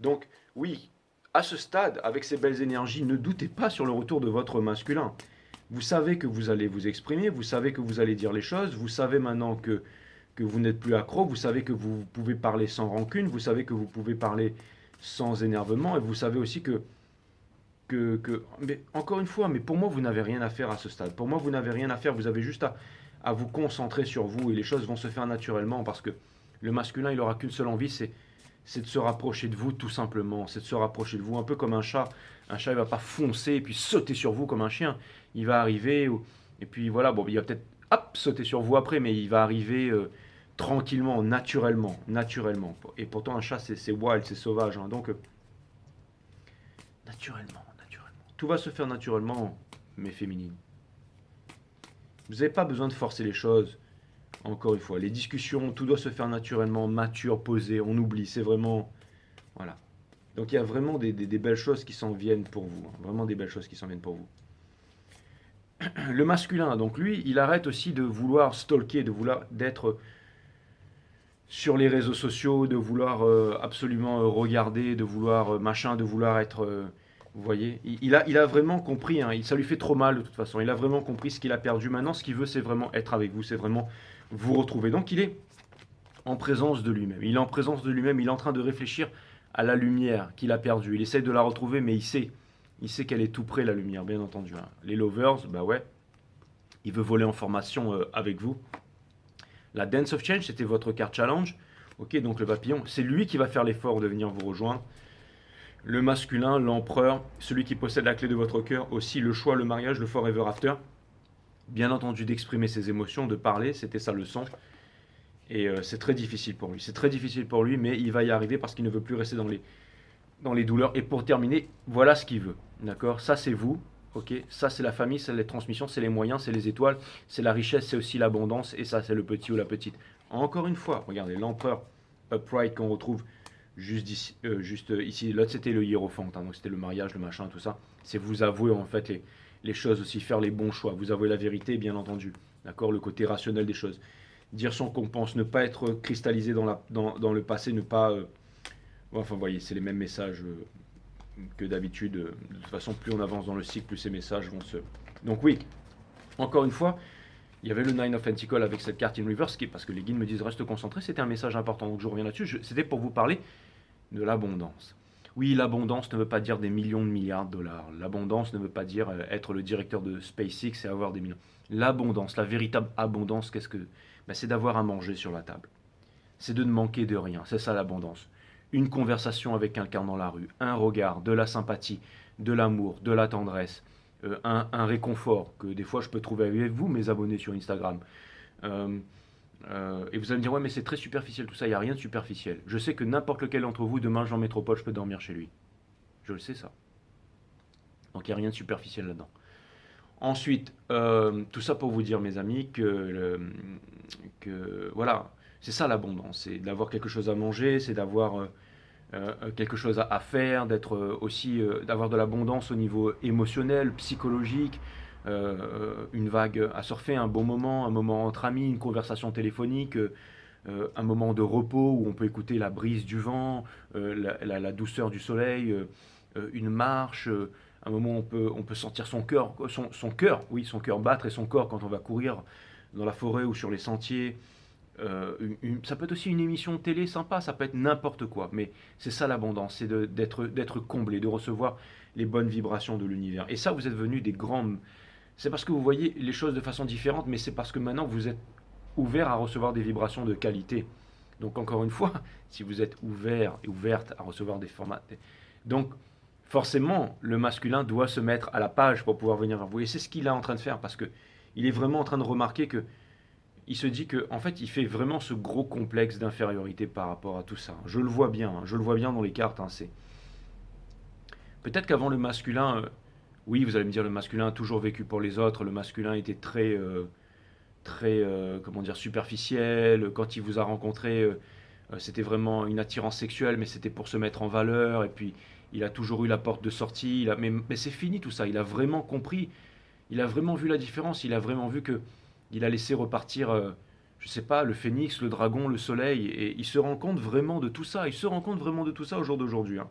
Donc, oui, à ce stade, avec ces belles énergies, ne doutez pas sur le retour de votre masculin. Vous savez que vous allez vous exprimer, vous savez que vous allez dire les choses, vous savez maintenant que vous n'êtes plus accro, vous savez que vous pouvez parler sans rancune, vous savez que vous pouvez parler sans énervement, et vous savez aussi mais encore une fois, mais pour moi, vous n'avez rien à faire à ce stade. Pour moi, vous n'avez rien à faire, vous avez juste à vous concentrer sur vous, et les choses vont se faire naturellement, parce que le masculin, il aura qu'une seule envie, c'est de se rapprocher de vous, tout simplement. C'est de se rapprocher de vous, un peu comme un chat. Un chat, il va pas foncer et puis sauter sur vous comme un chien. Il va arriver, et puis voilà, bon, il va peut-être hop, sauter sur vous après, mais il va arriver tranquillement, naturellement, naturellement. Et pourtant, un chat, c'est wild, c'est sauvage, hein. Donc, naturellement, naturellement. Tout va se faire naturellement, mes féminines. Vous n'avez pas besoin de forcer les choses. Encore une fois, les discussions, tout doit se faire naturellement, mature, posé, on oublie. C'est vraiment. Voilà. Donc il y a vraiment des belles choses qui s'en viennent pour vous, hein. Vraiment des belles choses qui s'en viennent pour vous. Le masculin, donc lui, il arrête aussi de vouloir stalker, de vouloir d'être sur les réseaux sociaux, de vouloir absolument regarder, de vouloir machin, de vouloir être. Vous voyez, il a vraiment compris, hein, ça lui fait trop mal de toute façon. Il a vraiment compris ce qu'il a perdu. Maintenant, ce qu'il veut, c'est vraiment être avec vous, c'est vraiment vous retrouver. Donc il est en présence de lui-même. Il est en présence de lui-même, il est en train de réfléchir à la lumière qu'il a perdue. Il essaie de la retrouver, mais il sait qu'elle est tout près, la lumière, bien entendu, hein. Les lovers, bah ouais, il veut voler en formation avec vous. La Dance of Change, c'était votre carte challenge. Ok, donc le papillon, c'est lui qui va faire l'effort de venir vous rejoindre. Le masculin, l'empereur, celui qui possède la clé de votre cœur, aussi le choix, le mariage, le forever after. Bien entendu, d'exprimer ses émotions, de parler, c'était sa leçon. Et c'est très difficile pour lui. C'est très difficile pour lui, mais il va y arriver parce qu'il ne veut plus rester dans les douleurs. Et pour terminer, voilà ce qu'il veut. D'accord? Ça, c'est vous. Ok? Ça, c'est la famille, c'est les transmissions, c'est les moyens, c'est les étoiles, c'est la richesse, c'est aussi l'abondance. Et ça, c'est le petit ou la petite. Encore une fois, regardez, l'empereur upright qu'on retrouve juste ici. L'autre, c'était le hiérophante, hein, donc c'était le mariage, le machin, tout ça. C'est vous avouer en fait les choses aussi, faire les bons choix. Vous avouer la vérité, bien entendu. D'accord? Le côté rationnel des choses. Dire son qu'on pense, ne pas être cristallisé dans le passé, ne pas. Enfin, vous voyez, c'est les mêmes messages que d'habitude. De toute façon, plus on avance dans le cycle, plus ces messages vont se. Donc, oui, encore une fois, il y avait le Nine of Pentacles avec cette carte in reverse, parce que les guides me disent reste concentré, c'était un message important. Donc, je reviens là-dessus. C'était pour vous parler de l'abondance. Oui, l'abondance ne veut pas dire des millions de milliards de dollars. L'abondance ne veut pas dire être le directeur de SpaceX et avoir des millions. L'abondance, la véritable abondance, qu'est-ce que. Ben, c'est d'avoir à manger sur la table. C'est de ne manquer de rien. C'est ça l'abondance. une conversation avec quelqu'un dans la rue, un regard, de la sympathie, de l'amour, de la tendresse, un réconfort que des fois je peux trouver avec vous, mes abonnés sur Instagram. Euh, et vous allez me dire, ouais, mais c'est très superficiel tout ça, il n'y a rien de superficiel. Je sais que n'importe lequel d'entre vous, demain, je vais en métropole, je peux dormir chez lui. Je le sais, ça. Donc il n'y a rien de superficiel là-dedans. Ensuite, tout ça pour vous dire, mes amis, que voilà, c'est ça l'abondance, c'est d'avoir quelque chose à manger, c'est d'avoir quelque chose à faire, d'être aussi, d'avoir de l'abondance au niveau émotionnel, psychologique, une vague à surfer, un bon moment, un moment entre amis, une conversation téléphonique, un moment de repos où on peut écouter la brise du vent, la douceur du soleil, une marche, un moment où on peut sentir son cœur, son cœur, oui, son cœur battre et son corps quand on va courir dans la forêt ou sur les sentiers. Ça peut être aussi une émission de télé sympa, ça peut être n'importe quoi, mais c'est ça l'abondance, c'est d'être comblé, de recevoir les bonnes vibrations de l'univers. Et ça, vous êtes venus des grands. C'est parce que vous voyez les choses de façon différente, mais c'est parce que maintenant vous êtes ouvert à recevoir des vibrations de qualité. Donc encore une fois, si vous êtes ouvert et ouverte à recevoir des formats, donc forcément le masculin doit se mettre à la page pour pouvoir venir vers vous. Et c'est ce qu'il est en train de faire parce que il est vraiment en train de remarquer que il se dit que en fait il fait vraiment ce gros complexe d'infériorité par rapport à tout ça. Je le vois bien, hein, je le vois bien dans les cartes. Hein, c'est peut-être qu'avant le masculin, oui, vous allez me dire le masculin a toujours vécu pour les autres. Le masculin était très comment dire superficiel. Quand il vous a rencontré, c'était vraiment une attirance sexuelle, mais c'était pour se mettre en valeur. Et puis il a toujours eu la porte de sortie. Mais c'est fini tout ça. Il a vraiment compris. Il a vraiment vu la différence. Il a vraiment vu que il a laissé repartir, je sais pas, le phénix, le dragon, le soleil, et il se rend compte vraiment de tout ça. Il se rend compte vraiment de tout ça au jour d'aujourd'hui. Hein.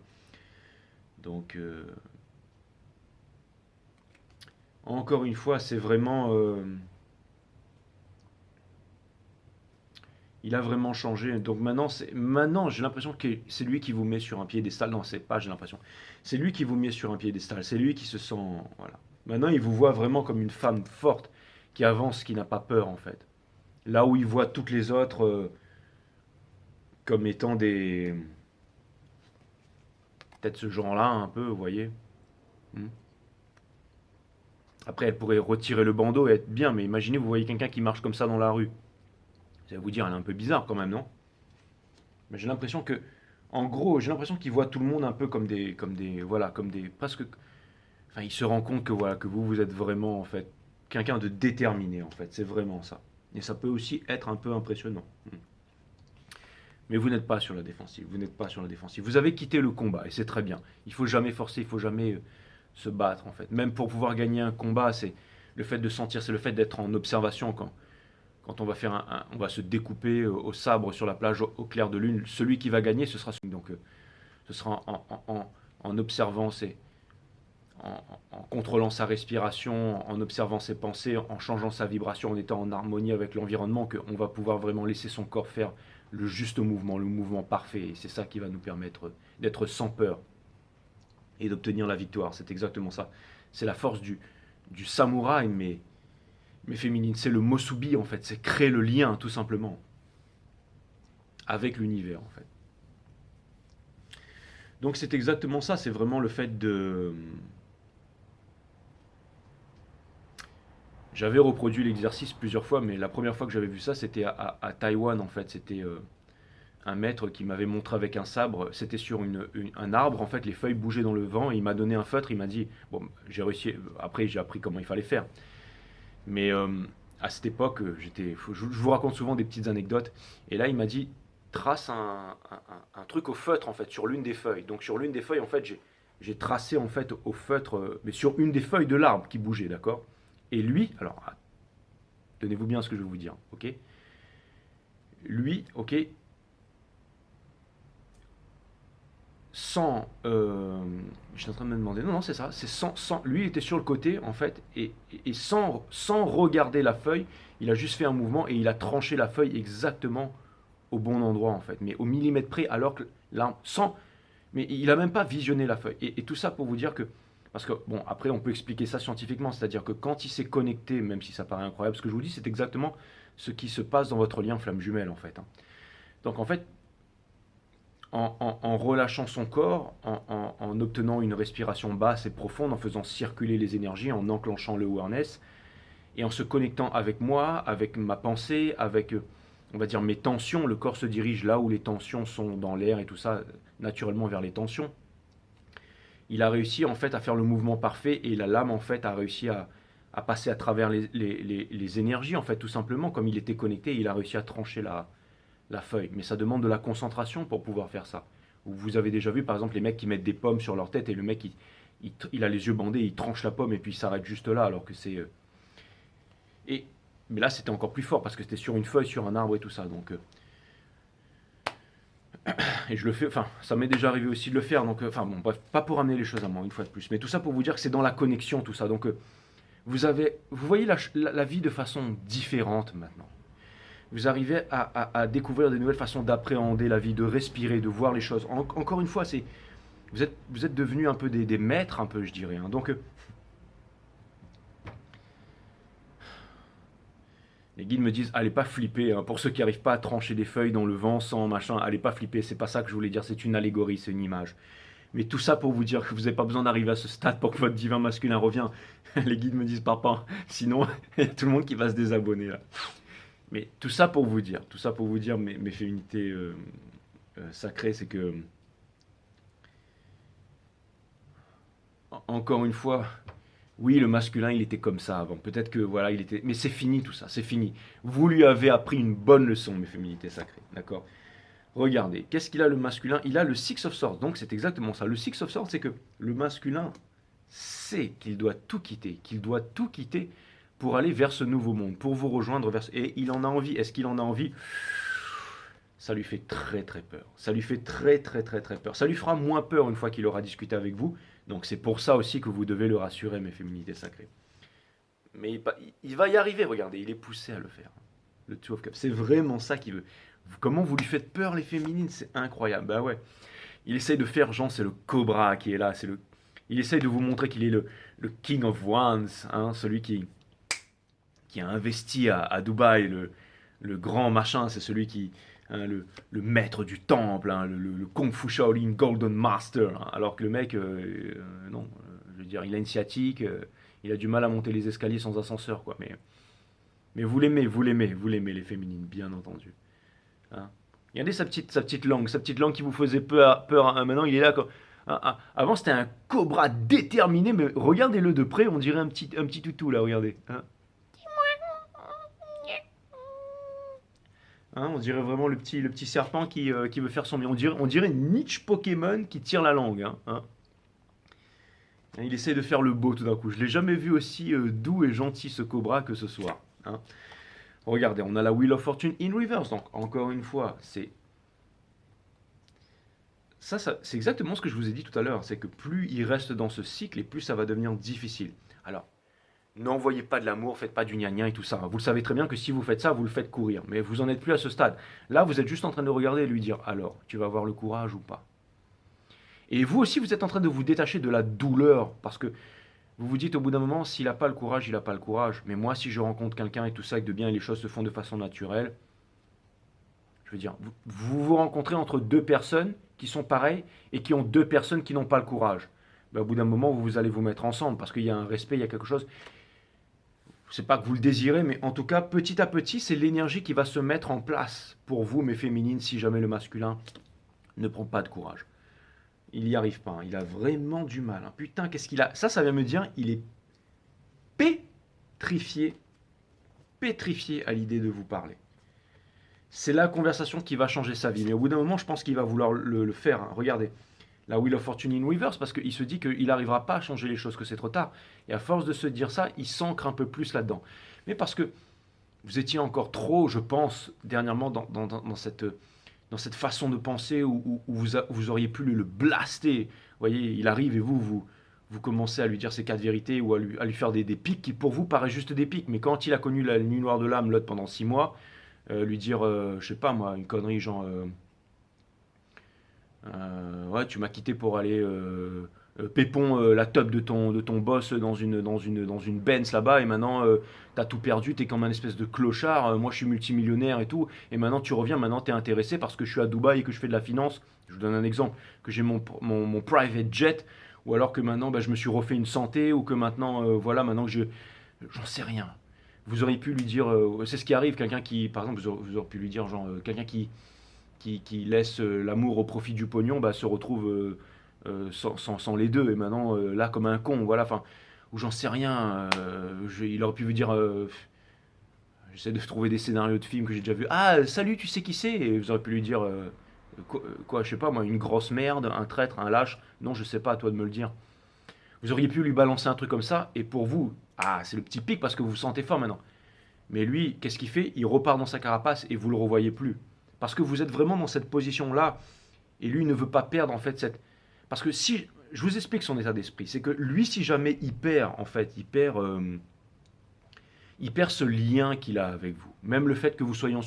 Donc, encore une fois, c'est vraiment, il a vraiment changé. Donc maintenant, j'ai l'impression que c'est lui qui vous met sur un piédestal. Non, c'est pas, j'ai l'impression. C'est lui qui vous met sur un piédestal. C'est lui qui se sent, voilà. Maintenant, il vous voit vraiment comme une femme forte qui avance, qui n'a pas peur en fait. Là où il voit toutes les autres comme étant des. Peut-être ce genre-là, un peu, vous voyez. Hmm. Après, elle pourrait retirer le bandeau et être bien, mais imaginez, vous voyez quelqu'un qui marche comme ça dans la rue. Ça va vous dire, elle est un peu bizarre quand même, non? Mais j'ai l'impression que, en gros, j'ai l'impression qu'il voit tout le monde un peu voilà, comme des, presque. Enfin, il se rend compte que voilà, que vous êtes vraiment en fait quelqu'un de déterminé en fait. C'est vraiment ça. Et ça peut aussi être un peu impressionnant. Hmm. Mais vous n'êtes pas sur la défensive. Vous n'êtes pas sur la défensive. Vous avez quitté le combat et c'est très bien. Il faut jamais forcer. Il faut jamais se battre en fait. Même pour pouvoir gagner un combat, c'est le fait de sentir, c'est le fait d'être en observation quand on va faire on va se découper au sabre sur la plage au clair de lune. Celui qui va gagner, ce sera celui. Donc ce sera en observant en contrôlant sa respiration, en observant ses pensées, en changeant sa vibration, en étant en harmonie avec l'environnement, qu'on va pouvoir vraiment laisser son corps faire le juste mouvement, le mouvement parfait. Et c'est ça qui va nous permettre d'être sans peur et d'obtenir la victoire. C'est exactement ça. C'est la force du samouraï, mais féminine. C'est le mosubi, en fait. C'est créer le lien, tout simplement, avec l'univers, en fait. Donc c'est exactement ça. C'est vraiment le fait de. J'avais reproduit l'exercice plusieurs fois, mais la première fois que j'avais vu ça, c'était à Taïwan, en fait. C'était un maître qui m'avait montré avec un sabre. C'était sur un arbre, en fait, les feuilles bougeaient dans le vent. Et il m'a donné un feutre, il m'a dit, bon, j'ai réussi. Après, j'ai appris comment il fallait faire. Mais à cette époque, je vous raconte souvent des petites anecdotes. Et là, il m'a dit, trace un truc au feutre, en fait, sur l'une des feuilles. Donc sur l'une des feuilles, en fait, j'ai tracé, en fait, au feutre, mais sur une des feuilles de l'arbre qui bougeait, d'accord. Et lui, alors, tenez-vous bien à ce que je vais vous dire, ok. Lui, ok, sans, je suis en train de me demander, non, non, c'est ça, c'est lui il était sur le côté, en fait, et sans regarder la feuille, il a juste fait un mouvement et il a tranché la feuille exactement au bon endroit, en fait, mais au millimètre près, alors que là, mais il a même pas visionné la feuille. Et tout ça pour vous dire que, parce que, bon, après, on peut expliquer ça scientifiquement, c'est-à-dire que quand il s'est connecté, même si ça paraît incroyable, ce que je vous dis, c'est exactement ce qui se passe dans votre lien flamme jumelle, en fait. Hein. Donc, en fait, en relâchant son corps, en obtenant une respiration basse et profonde, en faisant circuler les énergies, en enclenchant le awareness, et en se connectant avec moi, avec ma pensée, avec, on va dire, mes tensions. Le corps se dirige là où les tensions sont dans l'air et tout ça, naturellement vers les tensions. Il a réussi en fait à faire le mouvement parfait et la lame en fait a réussi à passer à travers les énergies en fait tout simplement comme il était connecté, il a réussi à trancher la feuille. Mais ça demande de la concentration pour pouvoir faire ça. Vous avez déjà vu par exemple les mecs qui mettent des pommes sur leur tête et le mec il a les yeux bandés, il tranche la pomme et puis il s'arrête juste là alors que c'est et mais là c'était encore plus fort parce que c'était sur une feuille, sur un arbre et tout ça donc et je le fais, enfin, ça m'est déjà arrivé aussi de le faire, donc, enfin, bon, bref, pas pour amener les choses à moi, une fois de plus, mais tout ça pour vous dire que c'est dans la connexion, tout ça. Donc, vous voyez la vie de façon différente maintenant. Vous arrivez à découvrir de nouvelles façons d'appréhender la vie, de respirer, de voir les choses. Encore une fois, vous êtes devenus un peu des maîtres, un peu, je dirais, hein. Donc, les guides me disent, allez pas flipper, hein, pour ceux qui n'arrivent pas à trancher des feuilles dans le vent sans machin, allez pas flipper, c'est pas ça que je voulais dire, c'est une allégorie, c'est une image. Mais tout ça pour vous dire que vous n'avez pas besoin d'arriver à ce stade pour que votre divin masculin revienne. Les guides me disent papa, sinon il y a tout le monde qui va se désabonner là. Mais tout ça pour vous dire mes féminités sacrées, c'est que, encore une fois, oui, le masculin, il était comme ça avant. Peut-être que, voilà, il était... Mais c'est fini tout ça, c'est fini. Vous lui avez appris une bonne leçon, mes féminités sacrées, d'accord? Regardez, qu'est-ce qu'il a le masculin? Il a le Six of Swords, donc c'est exactement ça. Le Six of Swords, c'est que le masculin sait qu'il doit tout quitter pour aller vers ce nouveau monde, pour vous rejoindre vers... Et il en a envie. Est-ce qu'il en a envie? Ça lui fait très très peur. Ça lui fait très très très très peur. Ça lui fera moins peur une fois qu'il aura discuté avec vous. Donc c'est pour ça aussi que vous devez le rassurer, mes féminités sacrées. Mais il va y arriver, regardez, il est poussé à le faire. Le Two of Cups, c'est vraiment ça qu'il veut. Comment vous lui faites peur, les féminines, c'est incroyable. Bah ouais. Il essaye de faire, genre, c'est le Cobra qui est là. Il essaye de vous montrer qu'il est le King of Wands, hein, celui qui a investi à Dubaï, le grand machin, c'est celui qui, hein, le maître du temple, hein, le Kung Fu Shaolin Golden Master. Hein, alors que le mec, non, je veux dire, il a une sciatique, il a du mal à monter les escaliers sans ascenseur, quoi. Mais vous l'aimez, les féminines, bien entendu. Hein. Regardez sa petite langue qui vous faisait peur, hein. Maintenant, il est là. Avant, c'était un cobra déterminé, mais regardez-le de près, on dirait un petit toutou, là, regardez. Hein. Hein, on dirait vraiment le petit serpent qui veut faire son bien. On dirait une niche Pokémon qui tire la langue. Hein. Il essaie de faire le beau tout d'un coup. Je l'ai jamais vu aussi doux et gentil ce cobra que ce soir. Hein. Regardez, on a la Wheel of Fortune in reverse. Donc, encore une fois, c'est exactement ce que je vous ai dit tout à l'heure. C'est que plus il reste dans ce cycle et plus ça va devenir difficile. Alors, n'envoyez pas de l'amour, faites pas du gna et tout ça. Vous le savez très bien que si vous faites ça, vous le faites courir. Mais vous en êtes plus à ce stade. Là, vous êtes juste en train de regarder et lui dire, alors, tu vas avoir le courage ou pas? Et vous aussi, vous êtes en train de vous détacher de la douleur. Parce que vous vous dites au bout d'un moment, s'il n'a pas le courage, il n'a pas le courage. Mais moi, si je rencontre quelqu'un et tout ça, et que de bien les choses se font de façon naturelle, je veux dire, vous rencontrez entre deux personnes qui sont pareilles et qui ont deux personnes qui n'ont pas le courage. Ben, au bout d'un moment, vous allez vous mettre ensemble parce qu'il y a un respect, il y a quelque chose. C'est pas que vous le désirez, mais en tout cas, petit à petit, c'est l'énergie qui va se mettre en place pour vous, mes féminines, si jamais le masculin ne prend pas de courage. Il n'y arrive pas, hein. Il a vraiment du mal. Hein. Putain, qu'est-ce qu'il a? Ça vient me dire, il est pétrifié, pétrifié à l'idée de vous parler. C'est la conversation qui va changer sa vie. Mais au bout d'un moment, je pense qu'il va vouloir le faire. Hein. Regardez, la Wheel of Fortune in reverse, parce qu'il se dit qu'il n'arrivera pas à changer les choses, que c'est trop tard. Et à force de se dire ça, il s'ancre un peu plus là-dedans. Mais parce que vous étiez encore trop, je pense, dernièrement, dans cette façon de penser où vous auriez pu le blaster. Vous voyez, il arrive et vous commencez à lui dire ses quatre vérités ou à lui faire des pics qui, pour vous, paraissent juste des pics. Mais quand il a connu la nuit noire de l'âme, l'autre, pendant 6 mois, lui dire, je sais pas moi, une connerie genre... ouais, tu m'as quitté pour aller pépon la top de ton boss dans une Benz là-bas, et maintenant t'as tout perdu, t'es comme un espèce de clochard, moi je suis multimillionnaire et tout, et maintenant tu reviens, maintenant t'es intéressé parce que je suis à Dubaï et que je fais de la finance, je vous donne un exemple, que j'ai mon private jet, ou alors que maintenant bah, je me suis refait une santé, ou que maintenant, voilà, maintenant que j'en sais rien. Vous auriez pu lui dire, c'est ce qui arrive, quelqu'un qui, par exemple, vous auriez pu lui dire, genre, quelqu'un qui laisse l'amour au profit du pognon, bah, se retrouve sans les deux, et maintenant, là, comme un con, voilà, enfin, ou j'en sais rien, il aurait pu vous dire, j'essaie de trouver des scénarios de films que j'ai déjà vus, ah, salut, tu sais qui c'est? Et vous auriez pu lui dire, quoi, je sais pas, moi, une grosse merde, un traître, un lâche, non, je sais pas, à toi de me le dire. Vous auriez pu lui balancer un truc comme ça, et pour vous, ah, c'est le petit pic parce que vous vous sentez fort maintenant. Mais lui, qu'est-ce qu'il fait? Il repart dans sa carapace et vous le revoyez plus. Parce que vous êtes vraiment dans cette position-là, et lui ne veut pas perdre en fait cette... Parce que si... Je vous explique son état d'esprit. C'est que lui, si jamais il perd, en fait, il perd ce lien qu'il a avec vous. Même le fait que vous soyez en...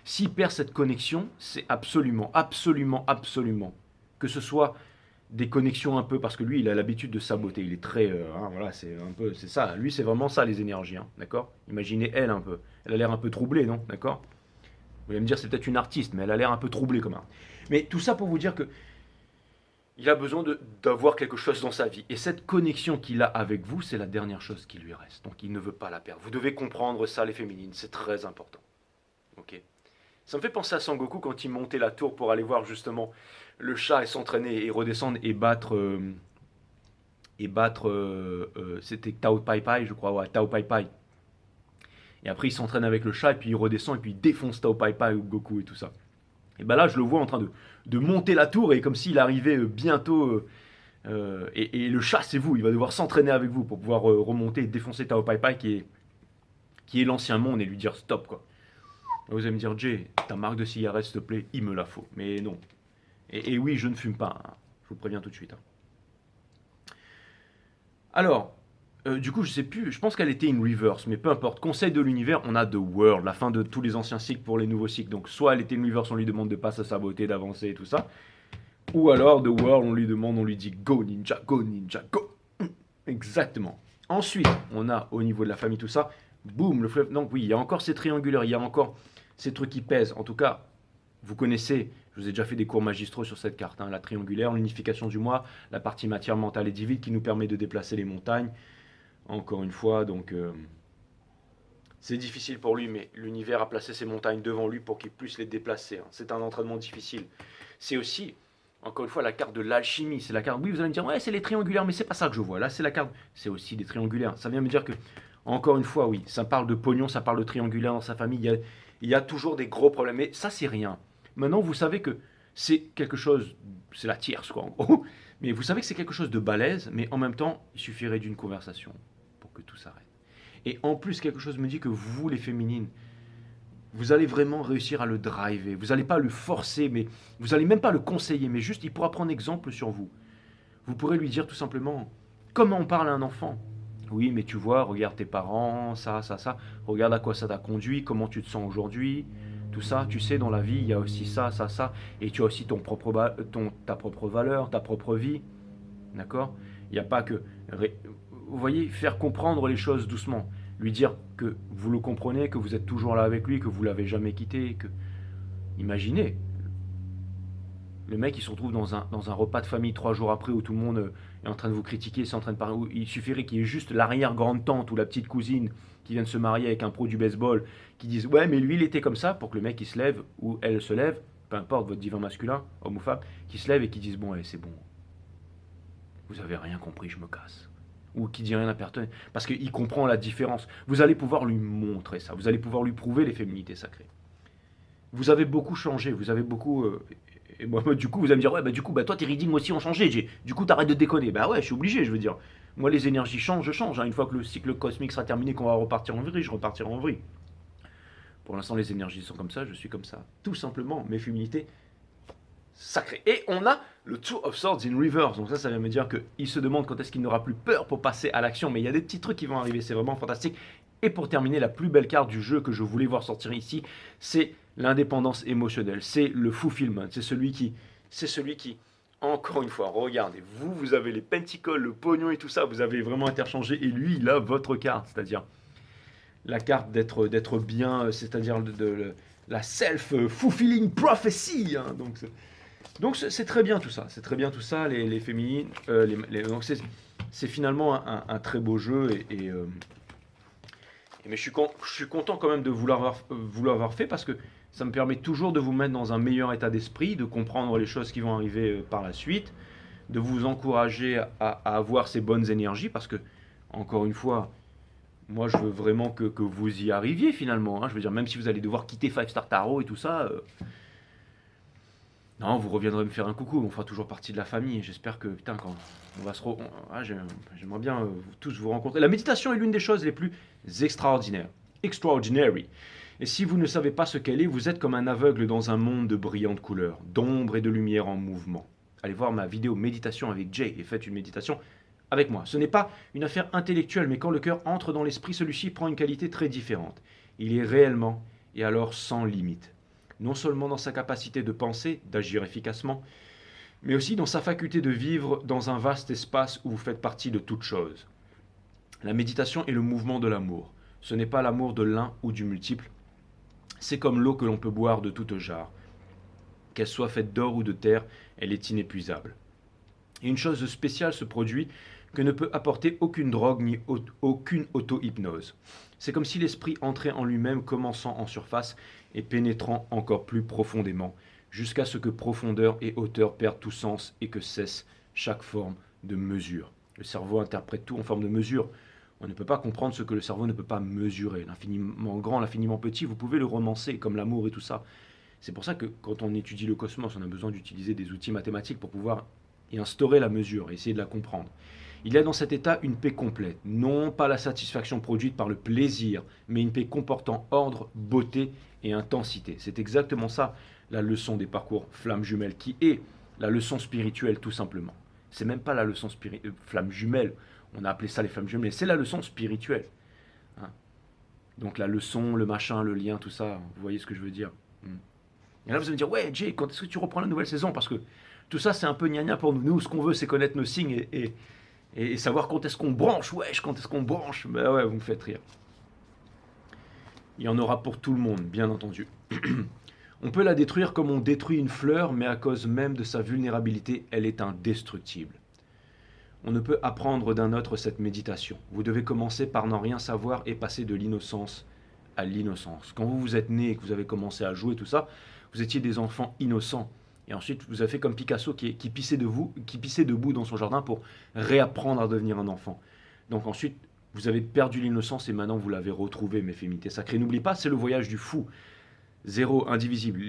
S'il perd cette connexion, c'est absolument, absolument, absolument. Que ce soit des connexions un peu, parce que lui, il a l'habitude de saboter. Il est très... voilà, c'est un peu... C'est ça. Lui, c'est vraiment ça, les énergies. Hein, d'accord? Imaginez elle un peu. Elle a l'air un peu troublée, non? D'accord? Vous allez me dire, c'est peut-être une artiste, mais elle a l'air un peu troublée comme un. Mais tout ça pour vous dire que il a besoin d'avoir quelque chose dans sa vie. Et cette connexion qu'il a avec vous, c'est la dernière chose qui lui reste. Donc il ne veut pas la perdre. Vous devez comprendre ça, les féminines. C'est très important. Ok. Ça me fait penser à Sangoku quand il montait la tour pour aller voir justement le chat et s'entraîner et redescendre et battre. C'était Tao Pai Pai, je crois. Ouais, Tao Pai Pai. Et après, il s'entraîne avec le chat et puis il redescend et puis il défonce Tao Pai Pai ou Goku et tout ça. Et ben là, je le vois en train de monter la tour et comme s'il arrivait bientôt. Et le chat, c'est vous. Il va devoir s'entraîner avec vous pour pouvoir remonter et défoncer Tao Pai Pai qui est l'ancien monde et lui dire stop quoi. Vous allez me dire, Jay, ta marque de cigarette, s'il te plaît, il me la faut. Mais non. Et oui, je ne fume pas. Hein. Je vous préviens tout de suite. Hein. Alors, du coup, je sais plus. Je pense qu'elle était in reverse, mais peu importe. Conseil de l'univers, on a The World, la fin de tous les anciens cycles pour les nouveaux cycles. Donc, soit elle était in reverse, on lui demande de pas se saboter, d'avancer et tout ça. Ou alors, The World, on lui demande, on lui dit go ninja, go ninja, go. Exactement. Ensuite, on a au niveau de la famille tout ça. Boum, le fleuve. Donc oui, il y a encore ces triangulaires, il y a encore ces trucs qui pèsent. En tout cas, vous connaissez, je vous ai déjà fait des cours magistraux sur cette carte. Hein, la triangulaire, l'unification du moi, la partie matière mentale et divine qui nous permet de déplacer les montagnes. Encore une fois, donc c'est difficile pour lui, mais l'univers a placé ces montagnes devant lui pour qu'il puisse les déplacer. Hein. C'est un entraînement difficile. C'est aussi, encore une fois, la carte de l'alchimie. C'est la carte. Oui, vous allez me dire, ouais, c'est les triangulaires, mais c'est pas ça que je vois. Là, c'est la carte. C'est aussi des triangulaires. Ça vient me dire que, encore une fois, oui, ça parle de pognon, ça parle de triangulaire dans sa famille. Il y a toujours des gros problèmes. Mais ça, c'est rien. Maintenant, vous savez que c'est quelque chose. C'est la tierce, quoi, en gros. Mais vous savez que c'est quelque chose de balèze, mais en même temps, il suffirait d'une conversation pour que tout s'arrête. Et en plus, quelque chose me dit que vous, les féminines, vous allez vraiment réussir à le driver. Vous n'allez pas le forcer, mais vous n'allez même pas le conseiller, mais juste, il pourra prendre exemple sur vous. Vous pourrez lui dire tout simplement comment on parle à un enfant. Oui, mais tu vois, regarde tes parents, ça, ça, ça. Regarde à quoi ça t'a conduit, comment tu te sens aujourd'hui. Tout ça, tu sais, dans la vie, il y a aussi ça, ça, ça. Et tu as aussi ta propre valeur, ta propre vie. D'accord? Il n'y a pas que... Vous voyez, faire comprendre les choses doucement. Lui dire que vous le comprenez, que vous êtes toujours là avec lui, que vous ne l'avez jamais quitté. Que... Imaginez, le mec il se retrouve dans un repas de famille 3 jours après où tout le monde est en train de vous critiquer, c'est en train de parler. Il suffirait qu'il y ait juste l'arrière-grande-tante ou la petite cousine qui vient de se marier avec un pro du baseball qui dise ouais mais lui il était comme ça pour que le mec il se lève ou elle se lève, peu importe votre divin masculin, homme ou femme, qui se lève et qui dise bon allez c'est bon, vous avez rien compris, je me casse. Ou qui dit rien à personne, parce qu'il comprend la différence. Vous allez pouvoir lui montrer ça, vous allez pouvoir lui prouver les féminités sacrées. Vous avez beaucoup changé, vous avez beaucoup... et moi, du coup, vous allez me dire, ouais, bah du coup, bah toi, tes readings aussi ont changé, du coup, t'arrêtes de déconner. Bah ouais, je suis obligé, je veux dire. Moi, les énergies changent, je change. Hein. Une fois que le cycle cosmique sera terminé, qu'on va repartir en vrille, je repartirai en vrille. Pour l'instant, les énergies sont comme ça, je suis comme ça. Tout simplement, mes féminités sacrées. Et on a le Two of Swords in Reverse. Donc ça vient me dire qu'il se demande quand est-ce qu'il n'aura plus peur pour passer à l'action. Mais il y a des petits trucs qui vont arriver, c'est vraiment fantastique. Et pour terminer, la plus belle carte du jeu que je voulais voir sortir ici, c'est l'indépendance émotionnelle. C'est le fulfillment. C'est celui qui Encore une fois, regardez, vous avez les pentacols, le pognon et tout ça, vous avez vraiment interchangé, et lui, il a votre carte, c'est-à-dire la carte d'être bien, c'est-à-dire la self-fulfilling prophecy. Hein, donc c'est très bien tout ça, c'est très bien tout ça, les féminines. Donc c'est finalement un très beau jeu, mais je suis content quand même de vous l'avoir fait parce que ça me permet toujours de vous mettre dans un meilleur état d'esprit, de comprendre les choses qui vont arriver par la suite, de vous encourager à avoir ces bonnes énergies parce que, encore une fois, moi je veux vraiment que vous y arriviez finalement. Hein. Je veux dire, même si vous allez devoir quitter Five Star Tarot et tout ça, non, vous reviendrez me faire un coucou, on fera toujours partie de la famille. J'espère que, putain, quand on va j'aimerais bien tous vous rencontrer. La méditation est l'une des choses les plus extraordinaires. Extraordinary. Et si vous ne savez pas ce qu'elle est, vous êtes comme un aveugle dans un monde de brillantes couleurs, d'ombre et de lumière en mouvement. Allez voir ma vidéo méditation avec Jay et faites une méditation avec moi. Ce n'est pas une affaire intellectuelle, mais quand le cœur entre dans l'esprit, celui-ci prend une qualité très différente. Il est réellement et alors sans limite. Non seulement dans sa capacité de penser, d'agir efficacement, mais aussi dans sa faculté de vivre dans un vaste espace où vous faites partie de toute chose. La méditation est le mouvement de l'amour. Ce n'est pas l'amour de l'un ou du multiple. C'est comme l'eau que l'on peut boire de toute jarre. Qu'elle soit faite d'or ou de terre, elle est inépuisable. Et une chose spéciale se produit que ne peut apporter aucune drogue ni aucune auto-hypnose. C'est comme si l'esprit entrait en lui-même, commençant en surface et pénétrant encore plus profondément, jusqu'à ce que profondeur et hauteur perdent tout sens et que cesse chaque forme de mesure. Le cerveau interprète tout en forme de mesure. On ne peut pas comprendre ce que le cerveau ne peut pas mesurer. L'infiniment grand, l'infiniment petit, vous pouvez le romancer, comme l'amour et tout ça. C'est pour ça que quand on étudie le cosmos, on a besoin d'utiliser des outils mathématiques pour pouvoir y instaurer la mesure et essayer de la comprendre. Il y a dans cet état une paix complète, non pas la satisfaction produite par le plaisir, mais une paix comportant ordre, beauté et intensité. C'est exactement ça la leçon des parcours flammes jumelles, qui est la leçon spirituelle tout simplement. C'est même pas la leçon flammes jumelles, on a appelé ça les flammes jumelles, c'est la leçon spirituelle. Hein. Donc la leçon, le machin, le lien, tout ça, vous voyez ce que je veux dire. Et là vous allez me dire, ouais Jay, quand est-ce que tu reprends la nouvelle saison? Parce que tout ça c'est un peu gna pour nous. Nous, ce qu'on veut c'est connaître nos signes et savoir quand est-ce qu'on branche, wesh, quand est-ce qu'on branche. Ben ouais, vous me faites rire. Il y en aura pour tout le monde, bien entendu. On peut la détruire comme on détruit une fleur, mais à cause même de sa vulnérabilité, elle est indestructible. On ne peut apprendre d'un autre cette méditation. Vous devez commencer par n'en rien savoir et passer de l'innocence à l'innocence. Quand vous êtes né et que vous avez commencé à jouer, tout ça, vous étiez des enfants innocents. Et ensuite, vous avez fait comme Picasso qui pissait debout dans son jardin pour réapprendre à devenir un enfant. Donc ensuite, vous avez perdu l'innocence et maintenant vous l'avez retrouvée, mes féminités sacrées. N'oubliez pas, c'est le voyage du fou. Zéro, indivisible.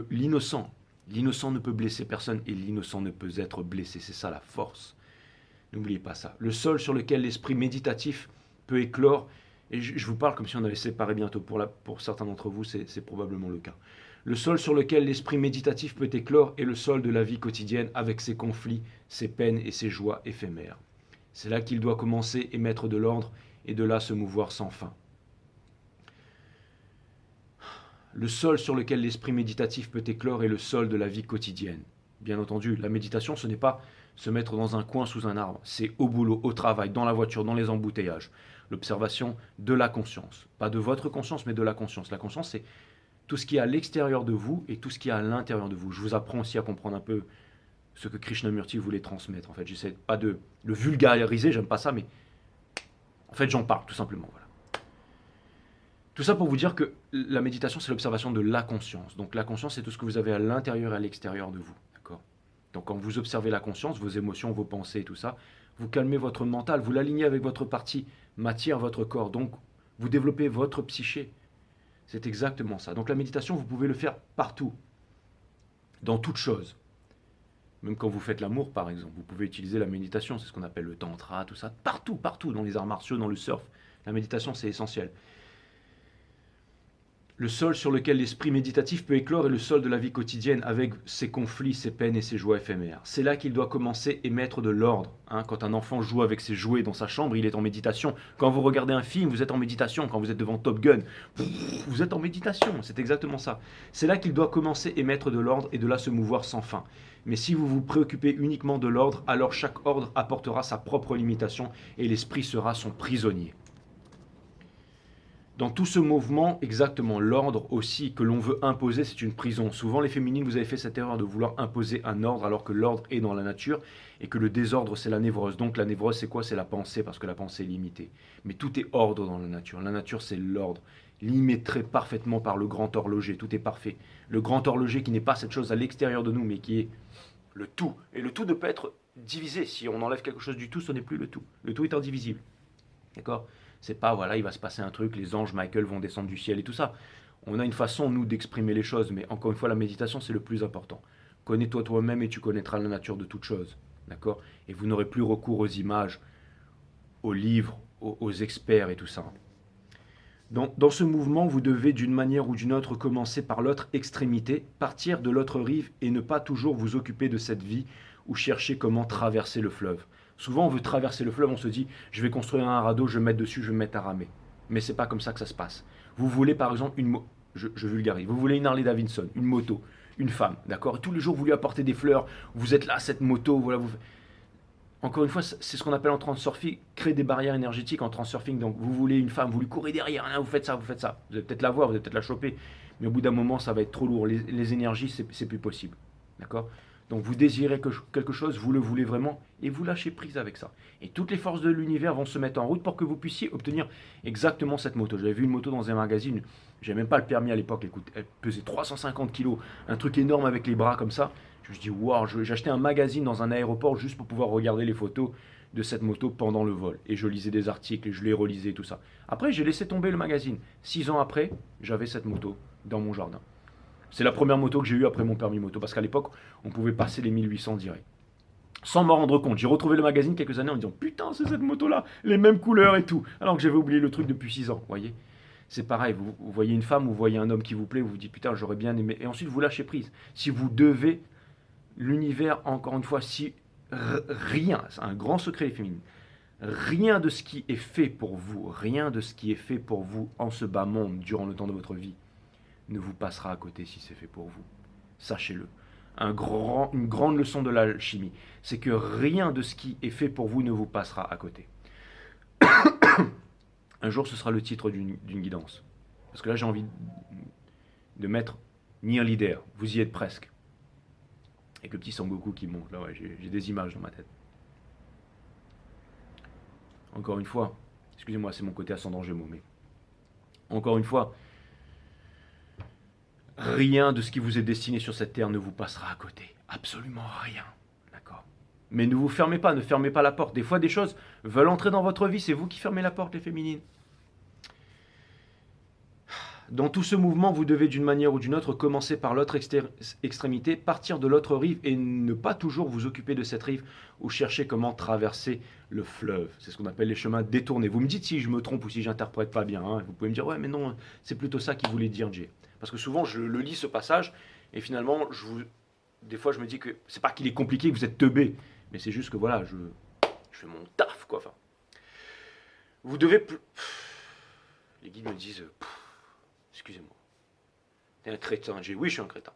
L'innocent. L'innocent ne peut blesser personne et l'innocent ne peut être blessé. C'est ça la force. N'oubliez pas ça. Le sol sur lequel l'esprit méditatif peut éclore, et je vous parle comme si on avait séparé bientôt. Pour certains d'entre vous, c'est probablement le cas. Le sol sur lequel l'esprit méditatif peut éclore est le sol de la vie quotidienne avec ses conflits, ses peines et ses joies éphémères. C'est là qu'il doit commencer et mettre de l'ordre et de là se mouvoir sans fin. Le sol sur lequel l'esprit méditatif peut éclore est le sol de la vie quotidienne. Bien entendu, la méditation, ce n'est pas se mettre dans un coin sous un arbre. C'est au boulot, au travail, dans la voiture, dans les embouteillages. L'observation de la conscience. Pas de votre conscience, mais de la conscience. La conscience, c'est tout ce qui est à l'extérieur de vous et tout ce qui est à l'intérieur de vous. Je vous apprends aussi à comprendre un peu ce que Krishnamurti voulait transmettre. En fait, j'essaie pas de le vulgariser, j'aime pas ça, mais en fait, j'en parle tout simplement. Voilà. Tout ça pour vous dire que la méditation, c'est l'observation de la conscience. Donc la conscience, c'est tout ce que vous avez à l'intérieur et à l'extérieur de vous. D'accord ? Donc quand vous observez la conscience, vos émotions, vos pensées et tout ça, vous calmez votre mental, vous l'alignez avec votre partie matière, votre corps. Donc vous développez votre psyché. C'est exactement ça. Donc la méditation, vous pouvez le faire partout, dans toute chose. Même quand vous faites l'amour, par exemple, vous pouvez utiliser la méditation. C'est ce qu'on appelle le tantra, tout ça. Partout, partout, dans les arts martiaux, dans le surf. La méditation, c'est essentiel. Le sol sur lequel l'esprit méditatif peut éclore est le sol de la vie quotidienne avec ses conflits, ses peines et ses joies éphémères. C'est là qu'il doit commencer et mettre de l'ordre. Quand un enfant joue avec ses jouets dans sa chambre, il est en méditation. Quand vous regardez un film, vous êtes en méditation. Quand vous êtes devant Top Gun, vous êtes en méditation. C'est exactement ça. C'est là qu'il doit commencer et mettre de l'ordre et de là se mouvoir sans fin. Mais si vous vous préoccupez uniquement de l'ordre, alors chaque ordre apportera sa propre limitation et l'esprit sera son prisonnier. Dans tout ce mouvement, exactement, l'ordre aussi que l'on veut imposer, c'est une prison. Souvent, les féminines, vous avez fait cette erreur de vouloir imposer un ordre alors que l'ordre est dans la nature et que le désordre, c'est la névrose. Donc la névrose, c'est quoi? C'est la pensée, parce que la pensée est limitée. Mais tout est ordre dans la nature. La nature, c'est l'ordre, limité parfaitement par le grand horloger. Tout est parfait. Le grand horloger qui n'est pas cette chose à l'extérieur de nous, mais qui est le tout. Et le tout ne peut être divisé. Si on enlève quelque chose du tout, ce n'est plus le tout. Le tout est indivisible. D'accord? C'est pas, voilà, il va se passer un truc, les anges, Michael vont descendre du ciel et tout ça. On a une façon, nous, d'exprimer les choses, mais encore une fois, la méditation, c'est le plus important. Connais-toi toi-même et tu connaîtras la nature de toute chose. D'accord? Et vous n'aurez plus recours aux images, aux livres, aux experts et tout ça. Dans ce mouvement, vous devez d'une manière ou d'une autre commencer par l'autre extrémité, partir de l'autre rive et ne pas toujours vous occuper de cette vie ou chercher comment traverser le fleuve. Souvent, on veut traverser le fleuve, on se dit, je vais construire un radeau, je vais me mettre dessus, je vais me mettre à ramer. Mais c'est pas comme ça que ça se passe. Vous voulez par exemple je vulgarise, vous voulez une Harley Davidson, une moto, une femme, d'accord? Et tous les jours, vous lui apportez des fleurs, vous êtes là, cette moto, voilà, encore une fois, c'est ce qu'on appelle en transurfing, créer des barrières énergétiques en transurfing. Donc vous voulez une femme, vous lui courez derrière, hein, vous faites ça, vous faites ça. Vous allez peut-être la voir, vous allez peut-être la choper, mais au bout d'un moment, ça va être trop lourd. Les énergies, c'est plus possible. D'accord? Donc vous désirez quelque chose, vous le voulez vraiment, et vous lâchez prise avec ça. Et toutes les forces de l'univers vont se mettre en route pour que vous puissiez obtenir exactement cette moto. J'avais vu une moto dans un magazine, j'avais même pas le permis à l'époque, elle pesait 350 kilos, un truc énorme avec les bras comme ça. Je me suis dit, waouh, j'ai acheté un magazine dans un aéroport juste pour pouvoir regarder les photos de cette moto pendant le vol. Et je lisais des articles et je les relisais, tout ça. Après, j'ai laissé tomber le magazine. 6 ans après, j'avais cette moto dans mon jardin. C'est la première moto que j'ai eue après mon permis moto, parce qu'à l'époque, on pouvait passer les 1800 direct. Sans m'en rendre compte, j'ai retrouvé le magazine quelques années en me disant, putain, c'est cette moto-là, les mêmes couleurs et tout. Alors que j'avais oublié le truc depuis 6 ans, vous voyez. C'est pareil, vous voyez une femme, vous voyez un homme qui vous plaît, vous vous dites, putain, j'aurais bien aimé. Et ensuite, vous lâchez prise. Si vous devez, l'univers, encore une fois, si rien, c'est un grand secret féminin, rien de ce qui est fait pour vous, rien de ce qui est fait pour vous en ce bas monde durant le temps de votre vie, ne vous passera à côté si c'est fait pour vous. Sachez-le. Une grande leçon de l'alchimie, c'est que rien de ce qui est fait pour vous ne vous passera à côté. Un jour, ce sera le titre d'une guidance. Parce que là, j'ai envie de mettre Nearly There. Vous y êtes presque. Avec le petit Sangoku qui monte. Là, ouais, j'ai des images dans ma tête. Encore une fois, excusez-moi, c'est mon côté ascendant Gémeaux, mais encore une fois, rien de ce qui vous est destiné sur cette terre ne vous passera à côté. Absolument rien. D'accord? Mais ne vous fermez pas, ne fermez pas la porte. Des fois, des choses veulent entrer dans votre vie, c'est vous qui fermez la porte, les féminines. Dans tout ce mouvement, vous devez d'une manière ou d'une autre commencer par l'autre extrémité, partir de l'autre rive et ne pas toujours vous occuper de cette rive ou chercher comment traverser le fleuve. C'est ce qu'on appelle les chemins détournés. Vous me dites si je me trompe ou si j'interprète pas bien. Vous pouvez me dire, ouais mais non, c'est plutôt ça qu'il voulait dire, Jay. Parce que souvent, je le lis ce passage et finalement, des fois, je me dis que c'est pas qu'il est compliqué, que vous êtes teubé, mais c'est juste que voilà, je fais mon taf, quoi. Enfin, vous devez... Les guides me disent... Excusez-moi. T'es un crétin, Jay. Oui, je suis un crétin.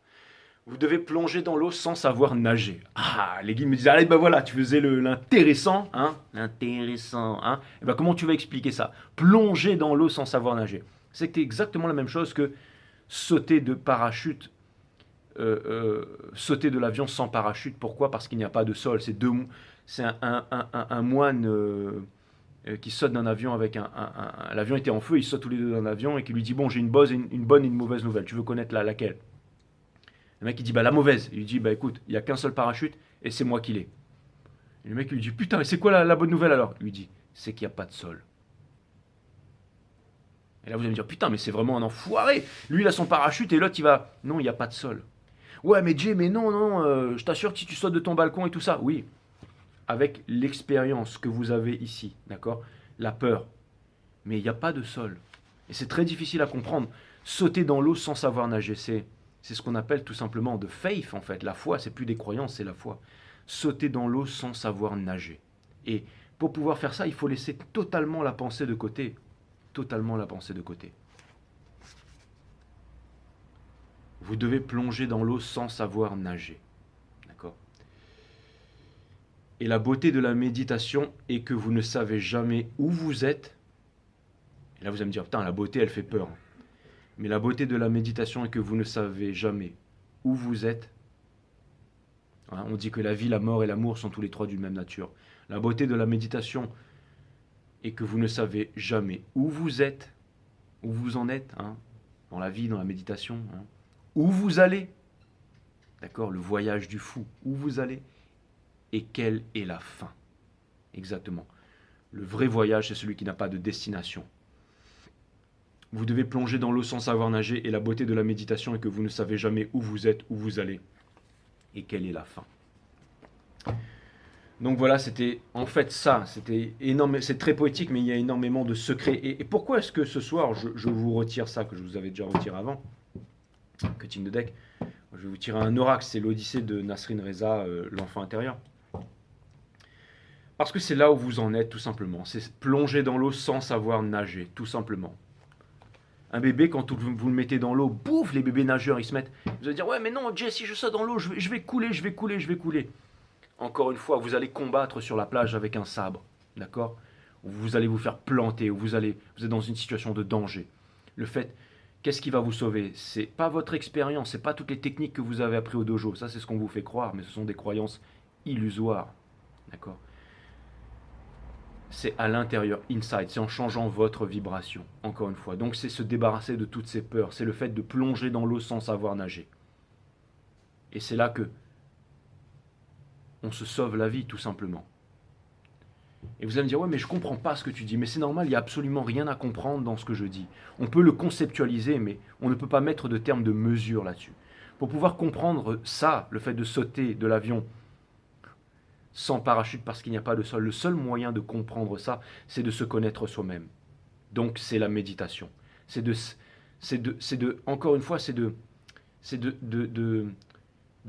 Vous devez plonger dans l'eau sans savoir nager. Ah, les guides me disent, allez, ben voilà, tu faisais l'intéressant, hein. L'intéressant, hein. Et ben comment tu vas expliquer ça? Plonger dans l'eau sans savoir nager. C'est exactement la même chose que sauter de parachute, sauter de l'avion sans parachute. Pourquoi? Parce qu'il n'y a pas de sol. C'est un moine... qui saute d'un avion avec l'avion était en feu, ils sautent tous les deux d'un avion et qui lui dit bon j'ai une bonne et une mauvaise nouvelle, tu veux connaître laquelle? Le mec il dit bah la mauvaise, il lui dit bah écoute, il n'y a qu'un seul parachute et c'est moi qui l'ai. Et le mec il lui dit putain et c'est quoi la bonne nouvelle alors? Il lui dit c'est qu'il n'y a pas de sol. Et là vous allez me dire putain mais c'est vraiment un enfoiré, lui il a son parachute et l'autre il va, non il n'y a pas de sol. Ouais mais Jay mais non, je t'assure que si tu sautes de ton balcon et tout ça, oui. Avec l'expérience que vous avez ici, d'accord? La peur. Mais il n'y a pas de sol. Et c'est très difficile à comprendre. Sauter dans l'eau sans savoir nager, c'est ce qu'on appelle tout simplement de faith en fait. La foi, c'est plus des croyances, c'est la foi. Sauter dans l'eau sans savoir nager. Et pour pouvoir faire ça, il faut laisser totalement la pensée de côté. Totalement la pensée de côté. Vous devez plonger dans l'eau sans savoir nager. D'accord ? Et la beauté de la méditation est que vous ne savez jamais où vous êtes. Et là, vous allez me dire, putain, la beauté, elle fait peur. Mais la beauté de la méditation est que vous ne savez jamais où vous êtes. Hein, on dit que la vie, la mort et l'amour sont tous les trois d'une même nature. La beauté de la méditation est que vous ne savez jamais où vous êtes, où vous en êtes, hein, dans la vie, dans la méditation, hein, où vous allez. D'accord, le voyage du fou, où vous allez et quelle est la fin. Exactement. Le vrai voyage, c'est celui qui n'a pas de destination. Vous devez plonger dans l'eau sans savoir nager et la beauté de la méditation est que vous ne savez jamais où vous êtes, où vous allez et quelle est la fin. Donc voilà, c'était en fait ça, c'était énorme, c'est très poétique mais il y a énormément de secrets. Et pourquoi est-ce que ce soir je vous retire ça que je vous avais déjà retiré avant, Cutting the Deck. Je vais vous tirer un oracle, c'est l'Odyssée de Nasrin Reza, l'enfant intérieur. Parce que c'est là où vous en êtes tout simplement, c'est plonger dans l'eau sans savoir nager, tout simplement. Un bébé, quand vous le mettez dans l'eau, bouf, les bébés nageurs, ils se mettent. Vous allez dire, ouais, mais non, Jay, si je saute dans l'eau, je vais couler, je vais couler, je vais couler. Encore une fois, vous allez combattre sur la plage avec un sabre, d'accord ? Vous allez vous faire planter, vous êtes dans une situation de danger. Le fait, qu'est-ce qui va vous sauver ? C'est pas votre expérience, c'est pas toutes les techniques que vous avez appris au dojo. Ça, c'est ce qu'on vous fait croire, mais ce sont des croyances illusoires, d'accord ? C'est à l'intérieur, inside, c'est en changeant votre vibration, encore une fois. Donc c'est se débarrasser de toutes ces peurs, c'est le fait de plonger dans l'eau sans savoir nager. Et c'est là que on se sauve la vie, tout simplement. Et vous allez me dire, ouais, mais je ne comprends pas ce que tu dis. Mais c'est normal, il n'y a absolument rien à comprendre dans ce que je dis. On peut le conceptualiser, mais on ne peut pas mettre de termes de mesure là-dessus. Pour pouvoir comprendre ça, le fait de sauter de l'avion sans parachute parce qu'il n'y a pas de sol, le seul moyen de comprendre ça, c'est de se connaître soi-même. Donc c'est la méditation. Encore une fois, c'est de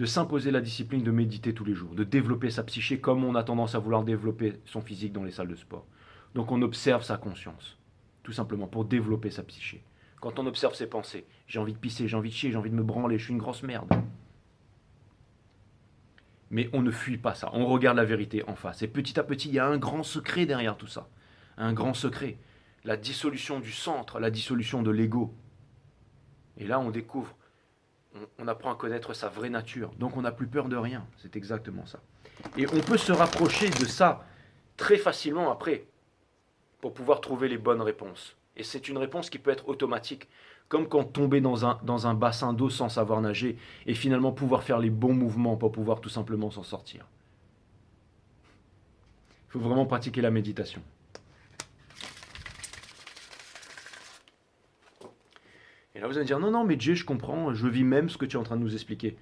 s'imposer la discipline de méditer tous les jours, de développer sa psyché comme on a tendance à vouloir développer son physique dans les salles de sport. Donc on observe sa conscience, tout simplement, pour développer sa psyché. Quand on observe ses pensées, j'ai envie de pisser, j'ai envie de chier, j'ai envie de me branler, je suis une grosse merde. Mais on ne fuit pas ça, on regarde la vérité en face. Et petit à petit, il y a un grand secret derrière tout ça. Un grand secret. La dissolution du centre, la dissolution de l'ego. Et là, on découvre, on apprend à connaître sa vraie nature. Donc on n'a plus peur de rien. C'est exactement ça. Et on peut se rapprocher de ça très facilement après, pour pouvoir trouver les bonnes réponses. Et c'est une réponse qui peut être automatique, comme quand tomber dans un bassin d'eau sans savoir nager, et finalement pouvoir faire les bons mouvements pour pouvoir tout simplement s'en sortir. Il faut vraiment pratiquer la méditation. Et là vous allez me dire, non, non, mais Jay, je comprends, je vis même ce que tu es en train de nous expliquer.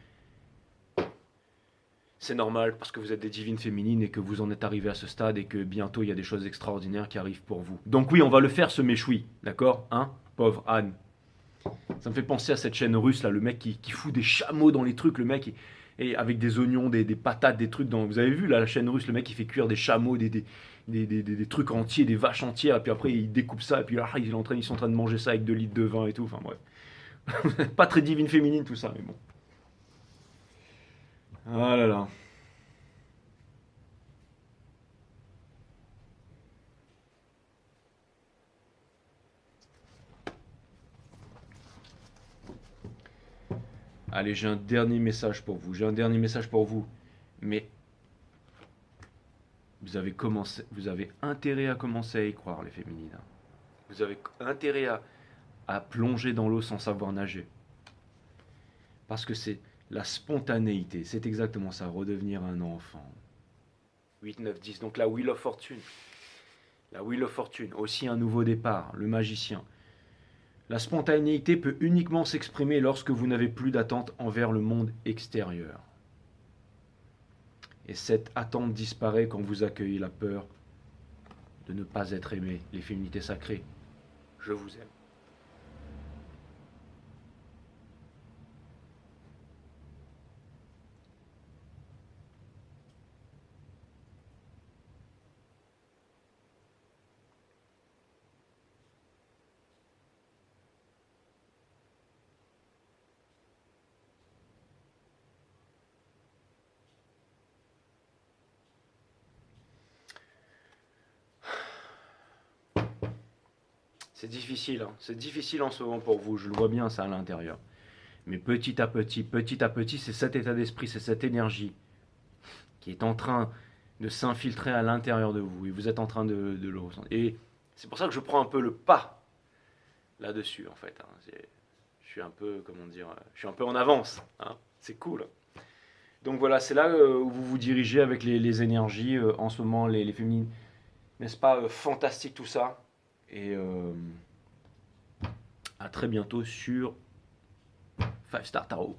C'est normal parce que vous êtes des divines féminines et que vous en êtes arrivés à ce stade et que bientôt il y a des choses extraordinaires qui arrivent pour vous. Donc oui, on va le faire ce méchoui, d'accord, hein, pauvre Anne. Ça me fait penser à cette chaîne russe là, le mec qui fout des chameaux dans les trucs, le mec et avec des oignons, des patates, des trucs dans. Vous avez vu là la chaîne russe, le mec qui fait cuire des chameaux, des trucs entiers, des vaches entières, et puis après il découpe ça, et puis là ils sont en train de manger ça avec 2 litres de vin et tout. Enfin bref. Pas très divine féminine tout ça, mais bon. Ah là là. Allez, j'ai un dernier message pour vous. J'ai un dernier message pour vous. Mais vous avez intérêt à commencer à y croire, les féminines. Vous avez intérêt à plonger dans l'eau sans savoir nager. Parce que c'est la spontanéité. C'est exactement ça, redevenir un enfant. 8, 9, 10. Donc la Wheel of Fortune. La Wheel of Fortune. Aussi un nouveau départ. Le magicien. La spontanéité peut uniquement s'exprimer lorsque vous n'avez plus d'attente envers le monde extérieur. Et cette attente disparaît quand vous accueillez la peur de ne pas être aimé. Les féminités sacrées, je vous aime. C'est difficile, hein. C'est difficile en ce moment pour vous, je le vois bien ça à l'intérieur. Mais petit à petit, c'est cet état d'esprit, c'est cette énergie qui est en train de s'infiltrer à l'intérieur de vous. Et vous êtes en train de le ressentir. Et c'est pour ça que je prends un peu le pas là-dessus, en fait. Hein. Je suis un peu, comment dire, je suis un peu en avance. Hein. C'est cool. Donc voilà, c'est là où vous vous dirigez avec les énergies en ce moment, les féminines. N'est-ce pas fantastique tout ça? Et à très bientôt sur 5 Star Tarot.